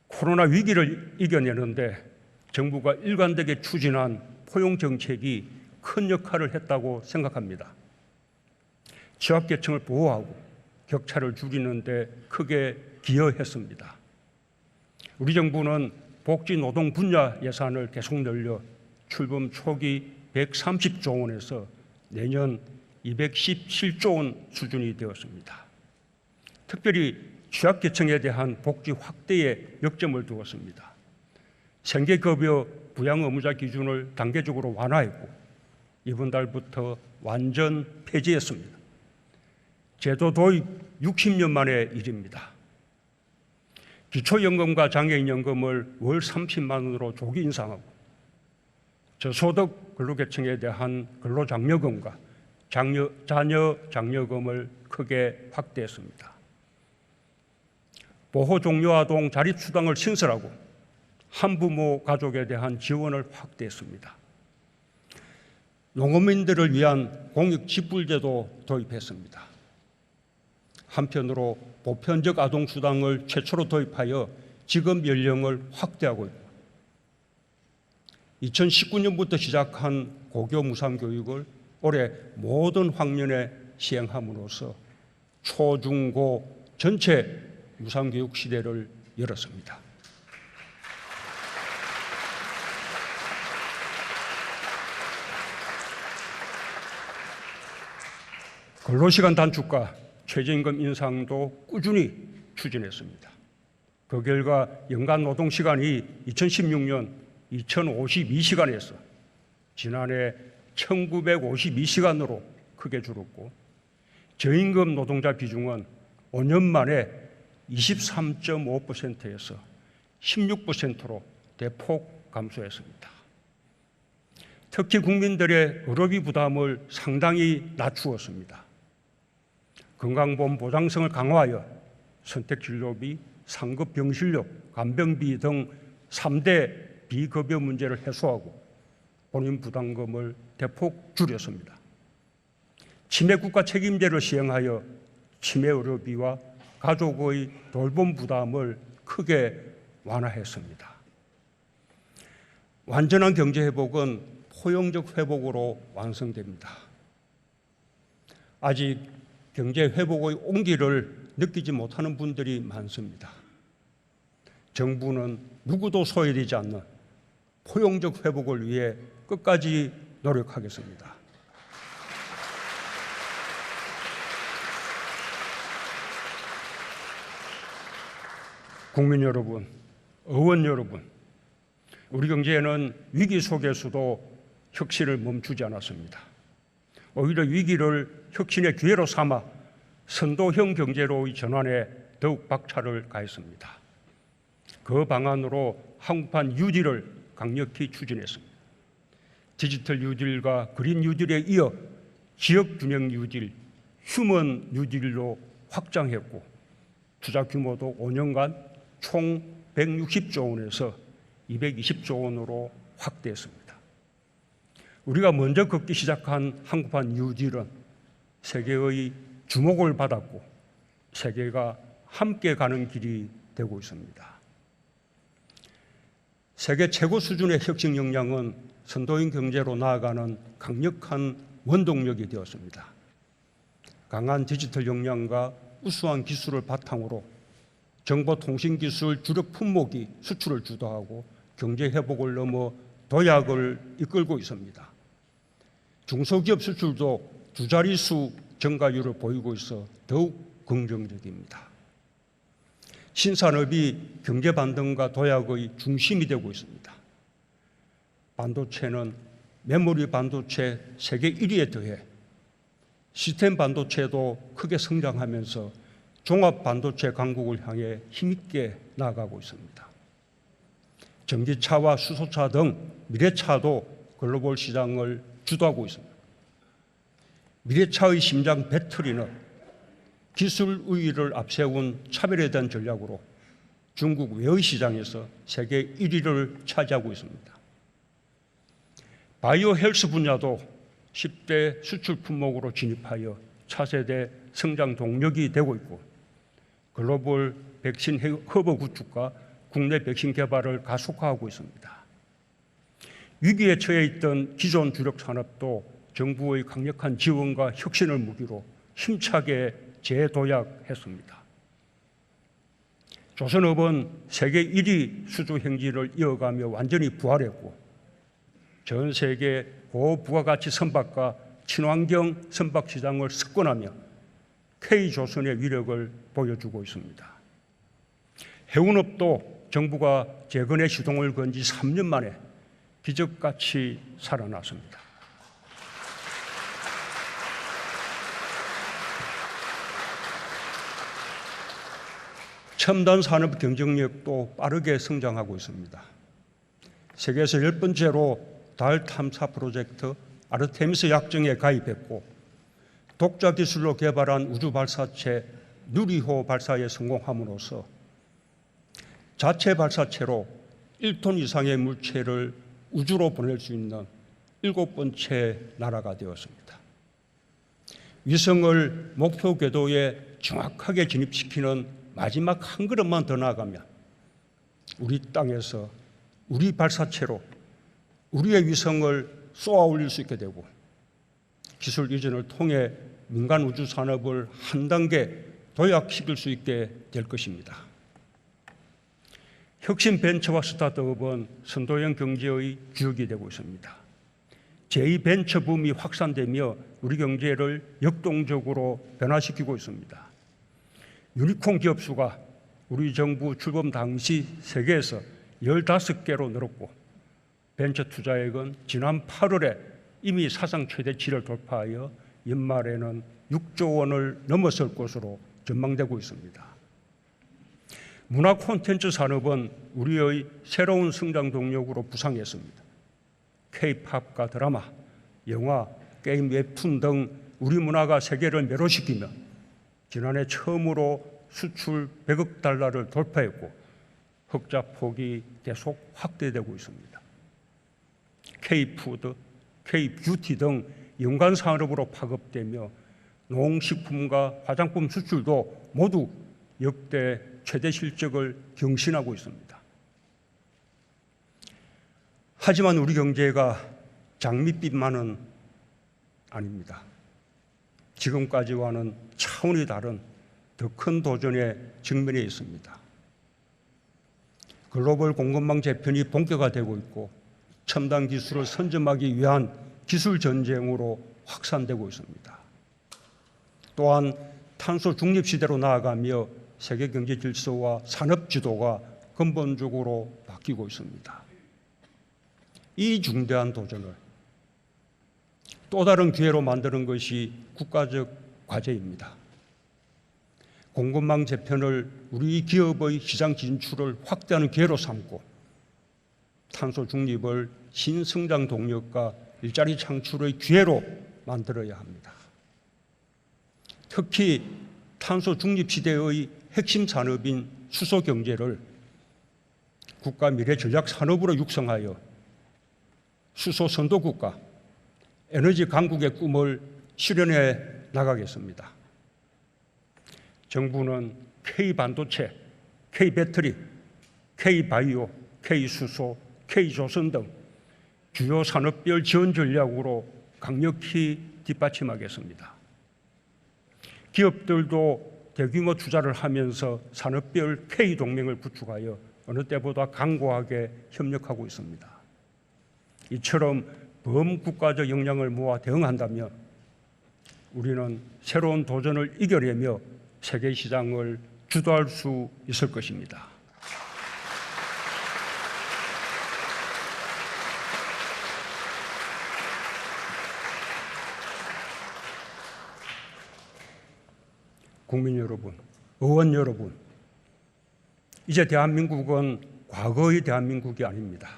코로나 위기를 이겨내는데 정부가 일관되게 추진한 포용정책이 큰 역할을 했다고 생각합니다. 취약계층을 보호하고 격차를 줄이는 데 크게 기여했습니다. 우리 정부는 복지노동 분야 예산을 계속 늘려 출범 초기 130조 원에서 내년 217조 원 수준이 되었습니다. 특별히 취약계층에 대한 복지 확대에 역점을 두었습니다. 생계급여 부양 의무자 기준을 단계적으로 완화했고 이번 달부터 완전 폐지했습니다. 제도 도입 60년 만의 일입니다. 기초연금과 장애인연금을 월 30만 원으로 조기 인상하고 저소득 근로계층에 대한 근로장려금과 자녀 장려금을 크게 확대했습니다. 보호종료아동 자립수당을 신설하고 한부모 가족에 대한 지원을 확대했습니다. 농어민들을 위한 공익직불제도 도입했습니다. 한편으로 보편적 아동수당을 최초로 도입하여 지급 연령을 확대하고 있고 2019년부터 시작한 고교 무상교육을 올해 모든 학년에 시행함으로써 초, 중, 고 전체 무상교육 시대를 열었습니다. 근로시간 단축과 최저임금 인상도 꾸준히 추진했습니다. 그 결과 연간 노동시간이 2016년 2052시간에서 지난해 1952시간으로 크게 줄었고 저임금 노동자 비중은 5년 만에 23.5%에서 16%로 대폭 감소했습니다. 특히 국민들의 의료비 부담을 상당히 낮추었습니다. 건강보험 보장성을 강화하여 선택진료비, 상급병실료, 간병비 등 3대 비급여 문제를 해소하고 본인 부담금을 대폭 줄였습니다. 치매국가 책임제를 시행하여 치매 의료비와 가족의 돌봄 부담을 크게 완화했습니다. 완전한 경제 회복은 포용적 회복으로 완성됩니다. 아직 경제 회복의 온기를 느끼지 못하는 분들이 많습니다. 정부는 누구도 소외되지 않는 포용적 회복을 위해 끝까지 노력하겠습니다. 국민 여러분, 의원 여러분, 우리 경제는 위기 속에서도 혁신을 멈추지 않았습니다. 오히려 위기를 혁신의 기회로 삼아 선도형 경제로의 전환에 더욱 박차를 가했습니다. 그 방안으로 한국판 뉴딜을 강력히 추진했습니다. 디지털 뉴딜과 그린 뉴딜에 이어 지역 균형 뉴딜, 휴먼 뉴딜로 확장했고 투자 규모도 5년간 총 160조 원에서 220조 원으로 확대했습니다. 우리가 먼저 걷기 시작한 한국판 뉴딜은 세계의 주목을 받았고 세계가 함께 가는 길이 되고 있습니다. 세계 최고 수준의 혁신 역량은 선도형 경제로 나아가는 강력한 원동력이 되었습니다. 강한 디지털 역량과 우수한 기술을 바탕으로 정보통신기술 주력 품목이 수출을 주도하고 경제 회복을 넘어 도약을 이끌고 있습니다. 중소기업 수출도 두 자릿수 증가율을 보이고 있어 더욱 긍정적입니다. 신산업이 경제 반등과 도약의 중심이 되고 있습니다. 반도체는 메모리 반도체 세계 1위에 더해 시스템 반도체도 크게 성장하면서 종합 반도체 강국을 향해 힘있게 나아가고 있습니다. 전기차와 수소차 등 미래차도 글로벌 시장을 주도하고 있습니다. 미래차의 심장 배터리는 기술 우위를 앞세운 차별에 대한 전략으로 중국 외의 시장에서 세계 1위를 차지하고 있습니다. 바이오 헬스 분야도 10대 수출 품목으로 진입하여 차세대 성장 동력이 되고 있고 글로벌 백신 허브 구축과 국내 백신 개발을 가속화하고 있습니다. 위기에 처해 있던 기존 주력 산업도 정부의 강력한 지원과 혁신을 무기로 힘차게 재도약했습니다. 조선업은 세계 1위 수주 행진을 이어가며 완전히 부활했고 전 세계 고부가가치 선박과 친환경 선박 시장을 석권하며 K조선의 위력을 보여주고 있습니다. 해운업도 정부가 재건의 시동을 건 지 3년 만에 기적같이 살아났습니다. 첨단 산업 경쟁력도 빠르게 성장하고 있습니다. 세계에서 10번째로 달 탐사 프로젝트 아르테미스 약정에 가입했고 독자 기술로 개발한 우주 발사체 누리호 발사에 성공함으로써 자체 발사체로 1톤 이상의 물체를 우주로 보낼 수 있는 7번째 나라가 되었습니다. 위성을 목표 궤도에 정확하게 진입시키는 마지막 한 걸음만 더 나아가면 우리 땅에서 우리 발사체로 우리의 위성을 쏘아 올릴 수 있게 되고 기술 이전을 통해 민간 우주 산업을 한 단계 도약시킬 수 있게 될 것입니다. 혁신 벤처와 스타트업은 선도형 경제의 주역이 되고 있습니다. 제2벤처 붐이 확산되며 우리 경제를 역동적으로 변화시키고 있습니다. 유니콘 기업 수가 우리 정부 출범 당시 세계에서 15개로 늘었고 벤처 투자액은 지난 8월에 이미 사상 최대치를 돌파하여 연말에는 6조 원을 넘어설 것으로 전망되고 있습니다. 문화 콘텐츠 산업은 우리의 새로운 성장 동력으로 부상했습니다. K-팝과 드라마, 영화, 게임, 웹툰 등 우리 문화가 세계를 매료시키며 지난해 처음으로 수출 100억 달러를 돌파했고 흑자 폭이 계속 확대되고 있습니다. K-푸드, K-뷰티 등 연관 산업으로 파급되며 농식품과 화장품 수출도 모두 역대 최대 실적을 경신하고 있습니다. 하지만 우리 경제가 장밋빛만은 아닙니다. 지금까지와는 차원이 다른 더 큰 도전에 직면해 있습니다. 글로벌 공급망 재편이 본격화되고 있고 첨단 기술을 선점하기 위한 기술 전쟁으로 확산되고 있습니다. 또한 탄소 중립 시대로 나아가며 세계 경제 질서와 산업 지도가 근본적으로 바뀌고 있습니다. 이 중대한 도전을 또 다른 기회로 만드는 것이 국가적 과제입니다. 공급망 재편을 우리 기업의 시장 진출을 확대하는 기회로 삼고 탄소 중립을 신성장 동력과 일자리 창출의 기회로 만들어야 합니다. 특히 탄소 중립 시대의 핵심 산업인 수소 경제를 국가 미래 전략 산업으로 육성하여 수소 선도 국가, 에너지 강국의 꿈을 실현해 나가겠습니다. 정부는 K반도체, K배터리, K바이오, K수소, K조선 등 주요 산업별 지원 전략으로 강력히 뒷받침하겠습니다. 기업들도 대규모 투자를 하면서 산업별 K동맹을 구축하여 어느 때보다 강고하게 협력하고 있습니다. 이처럼 범국가적 역량을 모아 대응한다면 우리는 새로운 도전을 이겨내며 세계 시장을 주도할 수 있을 것입니다. 국민 여러분, 의원 여러분, 이제 대한민국은 과거의 대한민국이 아닙니다.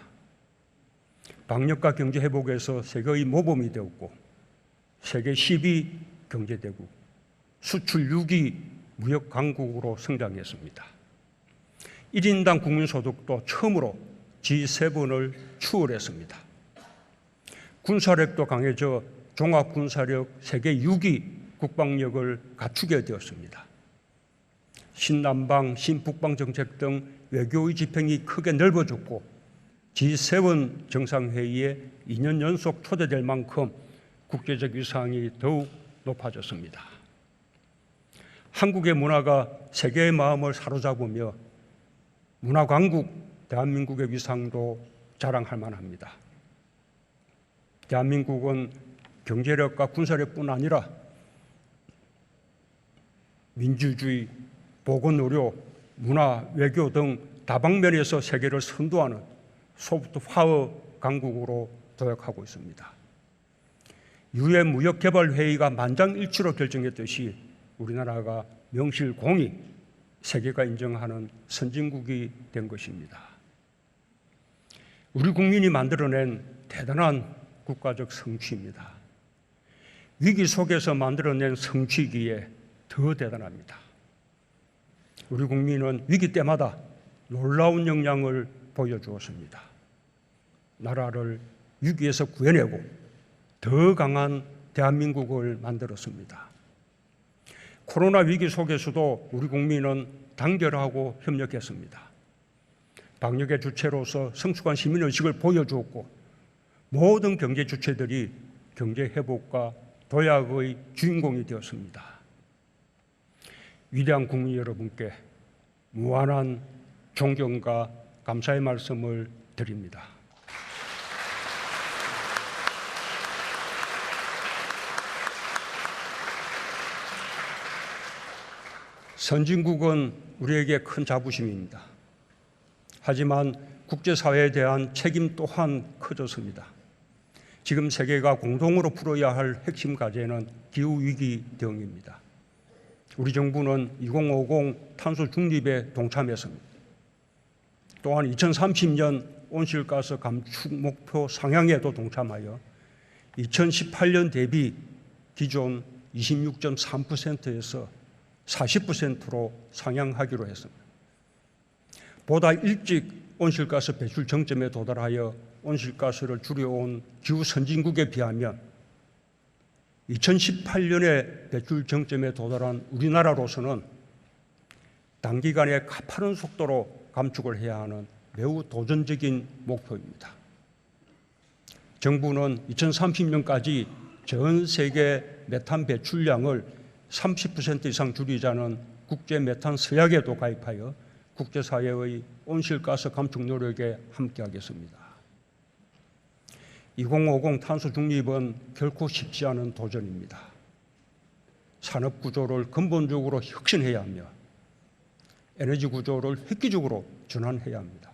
방역과 경제 회복에서 세계의 모범이 되었고 세계 10위 경제대국, 수출 6위 무역 강국으로 성장했습니다. 1인당 국민소득도 처음으로 G7을 추월했습니다. 군사력도 강해져 종합군사력 세계 6위 국방력을 갖추게 되었습니다. 신남방, 신북방 정책 등 외교의 지평이 크게 넓어졌고 G7 정상회의에 2년 연속 초대될 만큼 국제적 위상이 더욱 높아졌습니다. 한국의 문화가 세계의 마음을 사로잡으며 문화강국 대한민국의 위상도 자랑할 만합니다. 대한민국은 경제력과 군사력뿐 아니라 민주주의, 보건의료, 문화, 외교 등 다방면에서 세계를 선도하는 소프트 파워 강국으로 도약하고 있습니다. 유엔 무역개발회의가 만장일치로 결정했듯이 우리나라가 명실공히 세계가 인정하는 선진국이 된 것입니다. 우리 국민이 만들어낸 대단한 국가적 성취입니다. 위기 속에서 만들어낸 성취기에 더 대단합니다. 우리 국민은 위기 때마다 놀라운 역량을 보여주었습니다. 나라를 위기에서 구해내고 더 강한 대한민국을 만들었습니다. 코로나 위기 속에서도 우리 국민은 단결하고 협력했습니다. 방역의 주체로서 성숙한 시민의식을 보여주었고 모든 경제 주체들이 경제 회복과 도약의 주인공이 되었습니다. 위대한 국민 여러분께 무한한 존경과 감사의 말씀을 드립니다. 선진국은 우리에게 큰 자부심입니다. 하지만 국제사회에 대한 책임 또한 커졌습니다. 지금 세계가 공동으로 풀어야 할 핵심 과제는 기후위기 대응입니다. 우리 정부는 2050 탄소 중립에 동참했습니다. 또한 2030년 온실가스 감축 목표 상향에도 동참하여 2018년 대비 기존 26.3%에서 40%로 상향하기로 했습니다. 보다 일찍 온실가스 배출 정점에 도달하여 온실가스를 줄여온 기후 선진국에 비하면 2018년에 배출 정점에 도달한 우리나라로서는 단기간에 가파른 속도로 감축을 해야 하는 매우 도전적인 목표입니다. 정부는 2030년까지 전 세계 메탄 배출량을 30% 이상 줄이자는 국제 메탄 서약에도 가입하여 국제사회의 온실가스 감축 노력에 함께하겠습니다. 2050 탄소 중립은 결코 쉽지 않은 도전입니다. 산업 구조를 근본적으로 혁신해야 하며 에너지 구조를 획기적으로 전환해야 합니다.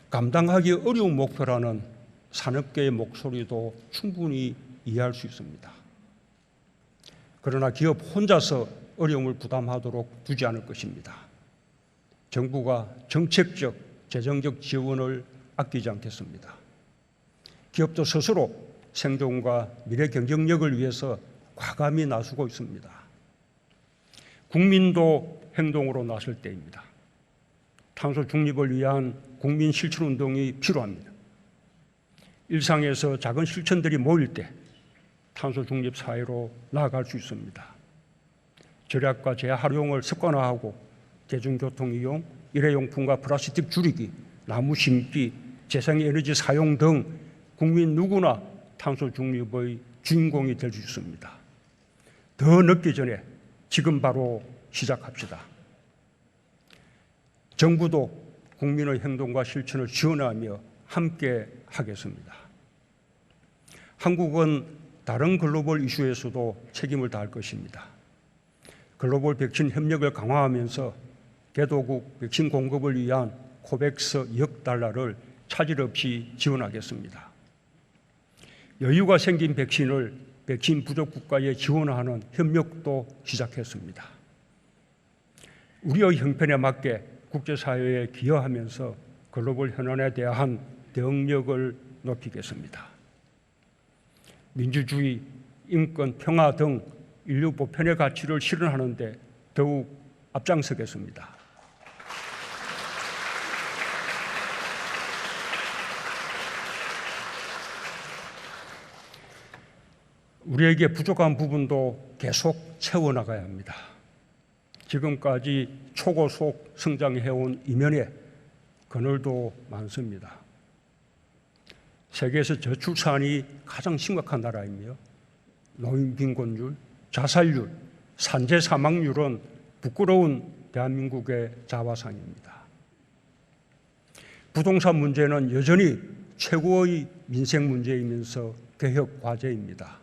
감당하기 어려운 목표라는 산업계의 목소리도 충분히 이해할 수 있습니다. 그러나 기업 혼자서 어려움을 부담하도록 두지 않을 것입니다. 정부가 정책적, 재정적 지원을 아끼지 않겠습니다. 기업도 스스로 생존과 미래 경쟁력을 위해서 과감히 나서고 있습니다. 국민도 행동으로 나설 때입니다. 탄소 중립을 위한 국민 실천 운동이 필요합니다. 일상에서 작은 실천들이 모일 때 탄소 중립 사회로 나아갈 수 있습니다. 절약과 재활용을 습관화하고 대중교통 이용, 일회용품과 플라스틱 줄이기, 나무 심기, 재생에너지 사용 등 국민 누구나 탄소 중립의 주인공이 될 수 있습니다. 더 늦기 전에 지금 바로 시작합시다. 정부도 국민의 행동과 실천을 지원하며 함께 하겠습니다. 한국은 다른 글로벌 이슈에서도 책임을 다할 것입니다. 글로벌 백신 협력을 강화하면서 개도국 백신 공급을 위한 코백스 $2억 차질 없이 지원하겠습니다. 여유가 생긴 백신을 백신 부족 국가에 지원하는 협력도 시작했습니다. 우리의 형편에 맞게 국제사회에 기여하면서 글로벌 현안에 대한 대응력을 높이겠습니다. 민주주의, 인권, 평화 등 인류 보편의 가치를 실현하는 데 더욱 앞장서겠습니다. 우리에게 부족한 부분도 계속 채워나가야 합니다. 지금까지 초고속 성장해온 이면에 그늘도 많습니다. 세계에서 저출산이 가장 심각한 나라이며 노인 빈곤율, 자살률, 산재 사망률은 부끄러운 대한민국의 자화상입니다. 부동산 문제는 여전히 최고의 민생 문제이면서 개혁 과제입니다.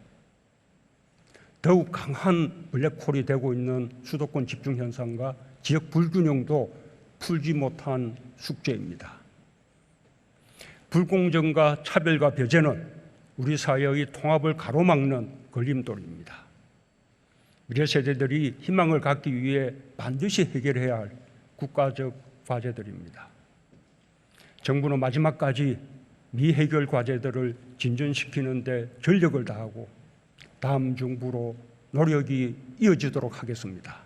더욱 강한 블랙홀이 되고 있는 수도권 집중 현상과 지역 불균형도 풀지 못한 숙제입니다. 불공정과 차별과 배제는 우리 사회의 통합을 가로막는 걸림돌입니다. 미래 세대들이 희망을 갖기 위해 반드시 해결해야 할 국가적 과제들입니다. 정부는 마지막까지 미해결 과제들을 진전시키는 데 전력을 다하고 다음 정부로 노력이 이어지도록 하겠습니다.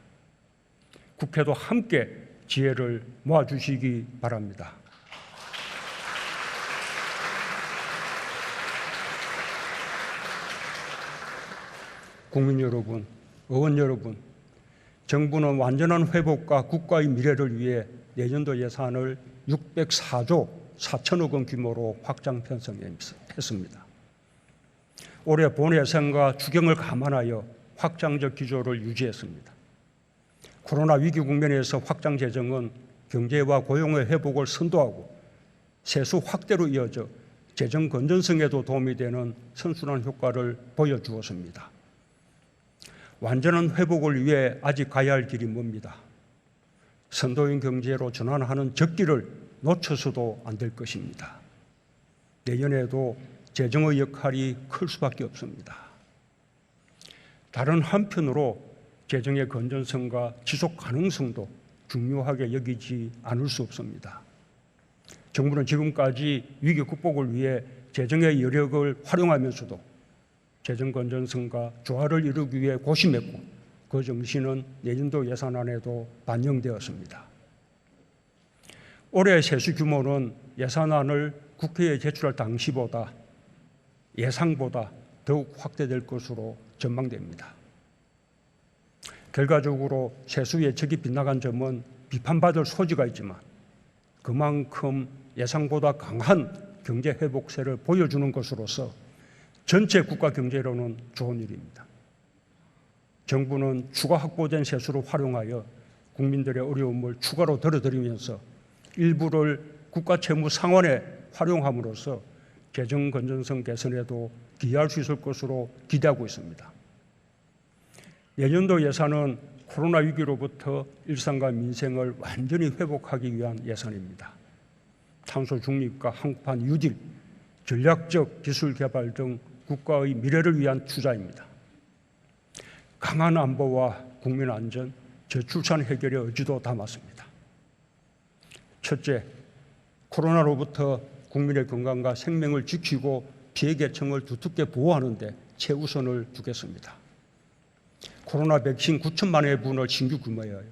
국회도 함께 지혜를 모아주시기 바랍니다. 국민 여러분, 의원 여러분, 정부는 완전한 회복과 국가의 미래를 위해 내년도 예산을 604조 4천억 원 규모로 확장 편성했습니다. 올해 본 예산과 추경을 감안하여 확장적 기조를 유지했습니다. 코로나 위기 국면에서 확장 재정은 경제와 고용의 회복을 선도하고 세수 확대로 이어져 재정 건전성에도 도움이 되는 선순환 효과를 보여주었습니다. 완전한 회복을 위해 아직 가야 할 길이 멉니다. 선도형 경제로 전환하는 적기를 놓쳐서도 안 될 것입니다. 내년에도 재정의 역할이 클 수밖에 없습니다. 다른 한편으로 재정의 건전성과 지속 가능성도 중요하게 여기지 않을 수 없습니다. 정부는 지금까지 위기 극복을 위해 재정의 여력을 활용하면서도 재정 건전성과 조화를 이루기 위해 고심했고 그 정신은 내년도 예산안에도 반영되었습니다. 올해 세수 규모는 예산안을 국회에 제출할 당시보다 예상보다 더욱 확대될 것으로 전망됩니다. 결과적으로 세수 예측이 빗나간 점은 비판받을 소지가 있지만 그만큼 예상보다 강한 경제 회복세를 보여주는 것으로서 전체 국가 경제로는 좋은 일입니다. 정부는 추가 확보된 세수를 활용하여 국민들의 어려움을 추가로 덜어드리면서 일부를 국가 채무 상환에 활용함으로써 재정 건전성 개선에도 기여할 수 있을 것으로 기대하고 있습니다. 내년도 예산은 코로나 위기로부터 일상과 민생을 완전히 회복하기 위한 예산입니다. 탄소 중립과 한국판 뉴딜, 전략적 기술 개발 등 국가의 미래를 위한 투자입니다. 강한 안보와 국민 안전, 저출산 해결의 의지도 담았습니다. 첫째, 코로나로부터 국민의 건강과 생명을 지키고 피해계층을 두텁게 보호하는 데 최우선을 두겠습니다. 코로나 백신 9천만 회분을 신규 구매하여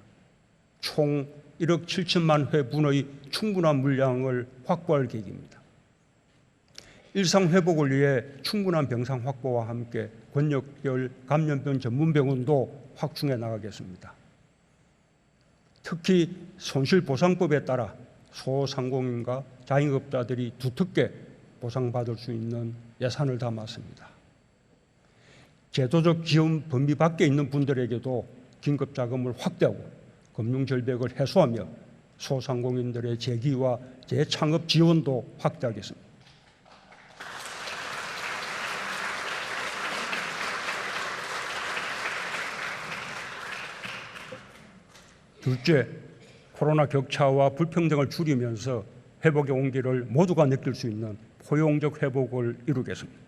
총 1억 7천만 회분의 충분한 물량을 확보할 계획입니다. 일상 회복을 위해 충분한 병상 확보와 함께 권역별 감염병 전문병원도 확충해 나가겠습니다. 특히 손실보상법에 따라 소상공인과 자영업자들이 두텁게 보상받을 수 있는 예산을 담았습니다. 제도적 지원 범위 밖에 있는 분들에게도 긴급자금을 확대하고 금융절벽을 해소하며 소상공인들의 재기와 재창업 지원도 확대하겠습니다. 둘째, 코로나 격차와 불평등을 줄이면서 회복의 온기를 모두가 느낄 수 있는 포용적 회복을 이루겠습니다.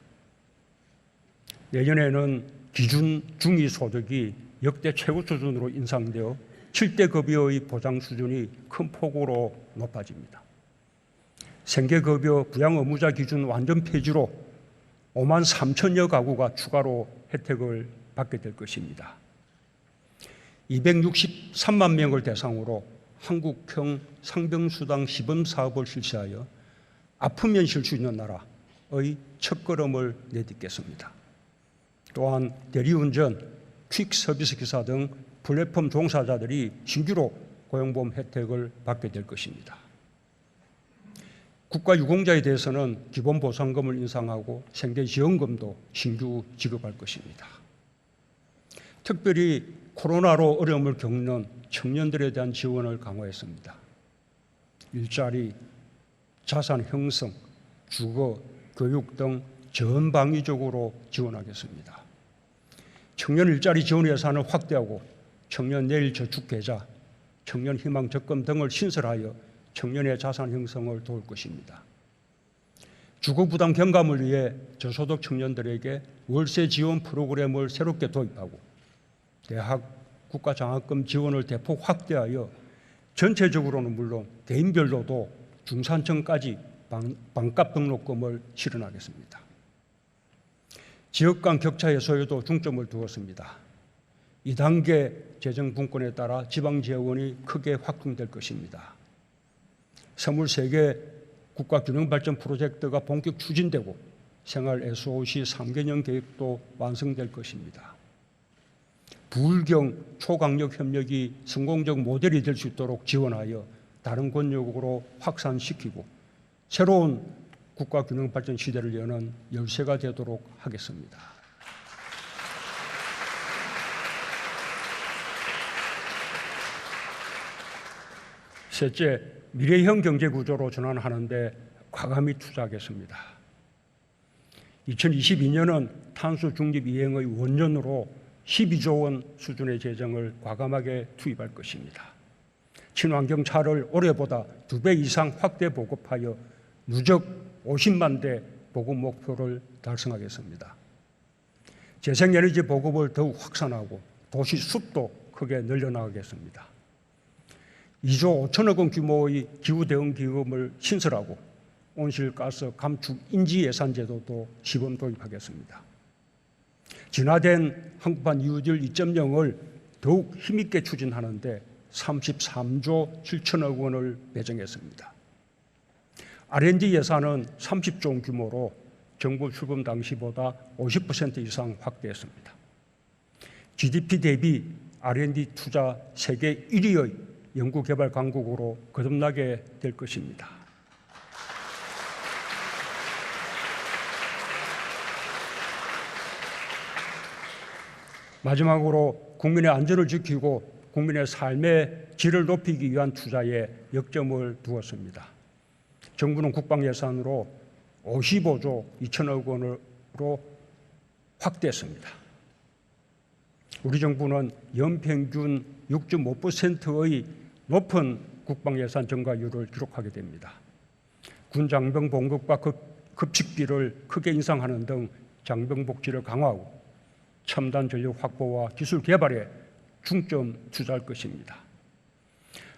내년에는 기준 중위소득이 역대 최고 수준으로 인상되어 7대 급여의 보장 수준이 큰 폭으로 높아집니다. 생계급여 부양 의무자 기준 완전 폐지로 5만 3천여 가구가 추가로 혜택을 받게 될 것입니다. 263만 명을 대상으로 한국형 상병수당 시범 사업을 실시하여 아프면 쉴 수 있는 나라의 첫걸음을 내딛겠습니다. 또한 대리운전, 퀵 서비스 기사 등 플랫폼 종사자들이 신규로 고용보험 혜택을 받게 될 것입니다. 국가유공자에 대해서는 기본보상금을 인상하고 생계지원금도 신규 지급할 것입니다. 특별히 코로나로 어려움을 겪는 청년들에 대한 지원을 강화했습니다. 일자리, 자산 형성, 주거, 교육 등 전방위적으로 지원하겠습니다. 청년 일자리 지원 예산을 확대하고 청년 내일 저축 계좌, 청년 희망 적금 등을 신설하여 청년의 자산 형성을 도울 것입니다. 주거 부담 경감을 위해 저소득 청년들에게 월세 지원 프로그램을 새롭게 도입하고 대학 국가장학금 지원을 대폭 확대하여 전체적으로는 물론 개인별로도 중산층까지 반값 등록금을 실현하겠습니다. 지역 간 격차 해소에도 중점을 두었습니다. 2단계 재정 분권에 따라 지방 재원이 크게 확충될 것입니다. 23개 국가균형발전 프로젝트가 본격 추진되고 생활 SOC 3개년 계획도 완성될 것입니다. 부울경 초강력 협력이 성공적 모델이 될 수 있도록 지원하여 다른 권역으로 확산시키고 새로운 국가균형발전 시대를 여는 열쇠가 되도록 하겠습니다. 셋째, 미래형 경제구조로 전환하는 데 과감히 투자하겠습니다. 2022년은 탄소 중립 이행의 원년으로 12조 원 수준의 재정을 과감하게 투입할 것입니다. 친환경 차를 올해보다 2배 이상 확대 보급하여 누적 50만 대 보급 목표를 달성하겠습니다. 재생에너지 보급을 더욱 확산하고 도시 숲도 크게 늘려나가겠습니다. 2조 5천억 원 규모의 기후대응기금을 신설하고 온실가스 감축 인지 예산 제도도 시범 도입하겠습니다. 진화된 한국판 뉴딜 2.0을 더욱 힘있게 추진하는 데 33조 7천억 원을 배정했습니다. R&D 예산은 30조 원 규모로 정부 출범 당시보다 50% 이상 확대했습니다. GDP 대비 R&D 투자 세계 1위의 연구개발 강국으로 거듭나게 될 것입니다. 마지막으로 국민의 안전을 지키고 국민의 삶의 질을 높이기 위한 투자에 역점을 두었습니다. 정부는 국방 예산으로 55조 2천억 원으로 확대했습니다. 우리 정부는 연평균 6.5%의 높은 국방 예산 증가율을 기록하게 됩니다. 군 장병 봉급과 급식비를 크게 인상하는 등 장병 복지를 강화하고 첨단 전력 확보와 기술 개발에 중점 투자할 것입니다.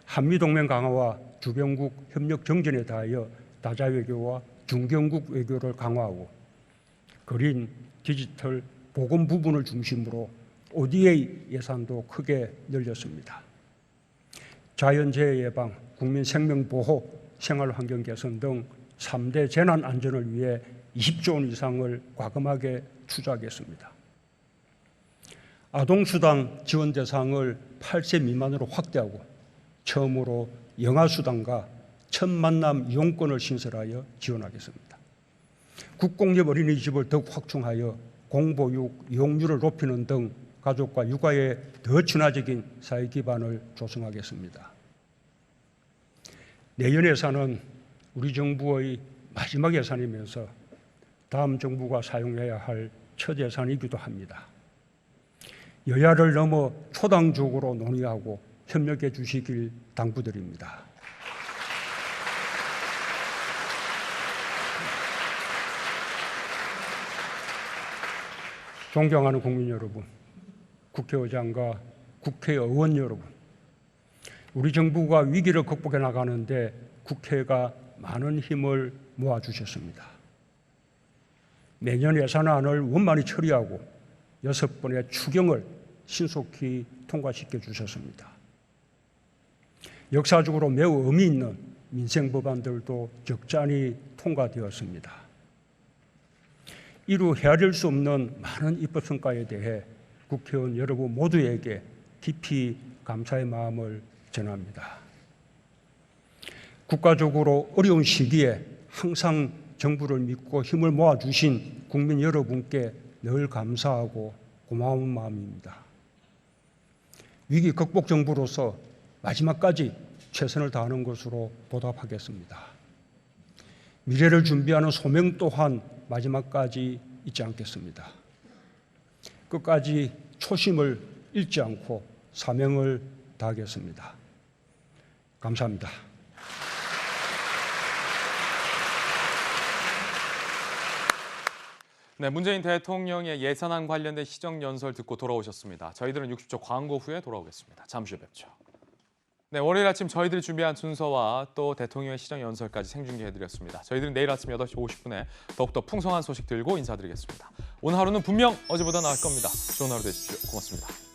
한미동맹 강화와 주변국 협력 정전에 다하여 다자 외교와 중견국 외교를 강화하고 그린, 디지털, 보건 부분을 중심으로 ODA 예산도 크게 늘렸습니다. 자연재해 예방, 국민 생명 보호, 생활환경 개선 등 3대 재난 안전을 위해 20조 원 이상을 과감하게 투자하겠습니다. 아동수당 지원 대상을 8세 미만으로 확대하고 처음으로 영아수당과 첫 만남 이용권을 신설하여 지원하겠습니다. 국공립 어린이집을 더욱 확충하여 공보육 이용률을 높이는 등 가족과 육아에 더 친화적인 사회 기반을 조성하겠습니다. 내년 예산은 우리 정부의 마지막 예산이면서 다음 정부가 사용해야 할 첫 예산이기도 합니다. 여야를 넘어 초당적으로 논의하고 협력해 주시길 당부드립니다. 존경하는 국민 여러분, 국회의장과 국회의원 여러분, 우리 정부가 위기를 극복해 나가는데 국회가 많은 힘을 모아주셨습니다. 내년 예산안을 원만히 처리하고 6번의 추경을 신속히 통과시켜 주셨습니다. 역사적으로 매우 의미 있는 민생 법안들도 적잖이 통과되었습니다. 이루 헤아릴 수 없는 많은 입법 성과에 대해 국회의원 여러분 모두에게 깊이 감사의 마음을 전합니다. 국가적으로 어려운 시기에 항상 정부를 믿고 힘을 모아주신 국민 여러분께 늘 감사하고 고마운 마음입니다. 위기 극복 정부로서 마지막까지 최선을 다하는 것으로 보답하겠습니다. 미래를 준비하는 소명 또한 마지막까지 잊지 않겠습니다. 끝까지 초심을 잃지 않고 사명을 다하겠습니다. 감사합니다. 네, 문재인 대통령의 예산안 관련된 시정연설 듣고 돌아오셨습니다. 저희들은 60초 광고 후에 돌아오겠습니다. 잠시 후 뵙죠. 네, 월요일 아침 저희들이 준비한 순서와 또 대통령의 시정연설까지 생중계해드렸습니다. 저희들은 내일 아침 8시 50분에 더욱더 풍성한 소식 들고 인사드리겠습니다. 오늘 하루는 분명 어제보다 나을 겁니다. 좋은 하루 되십시오. 고맙습니다.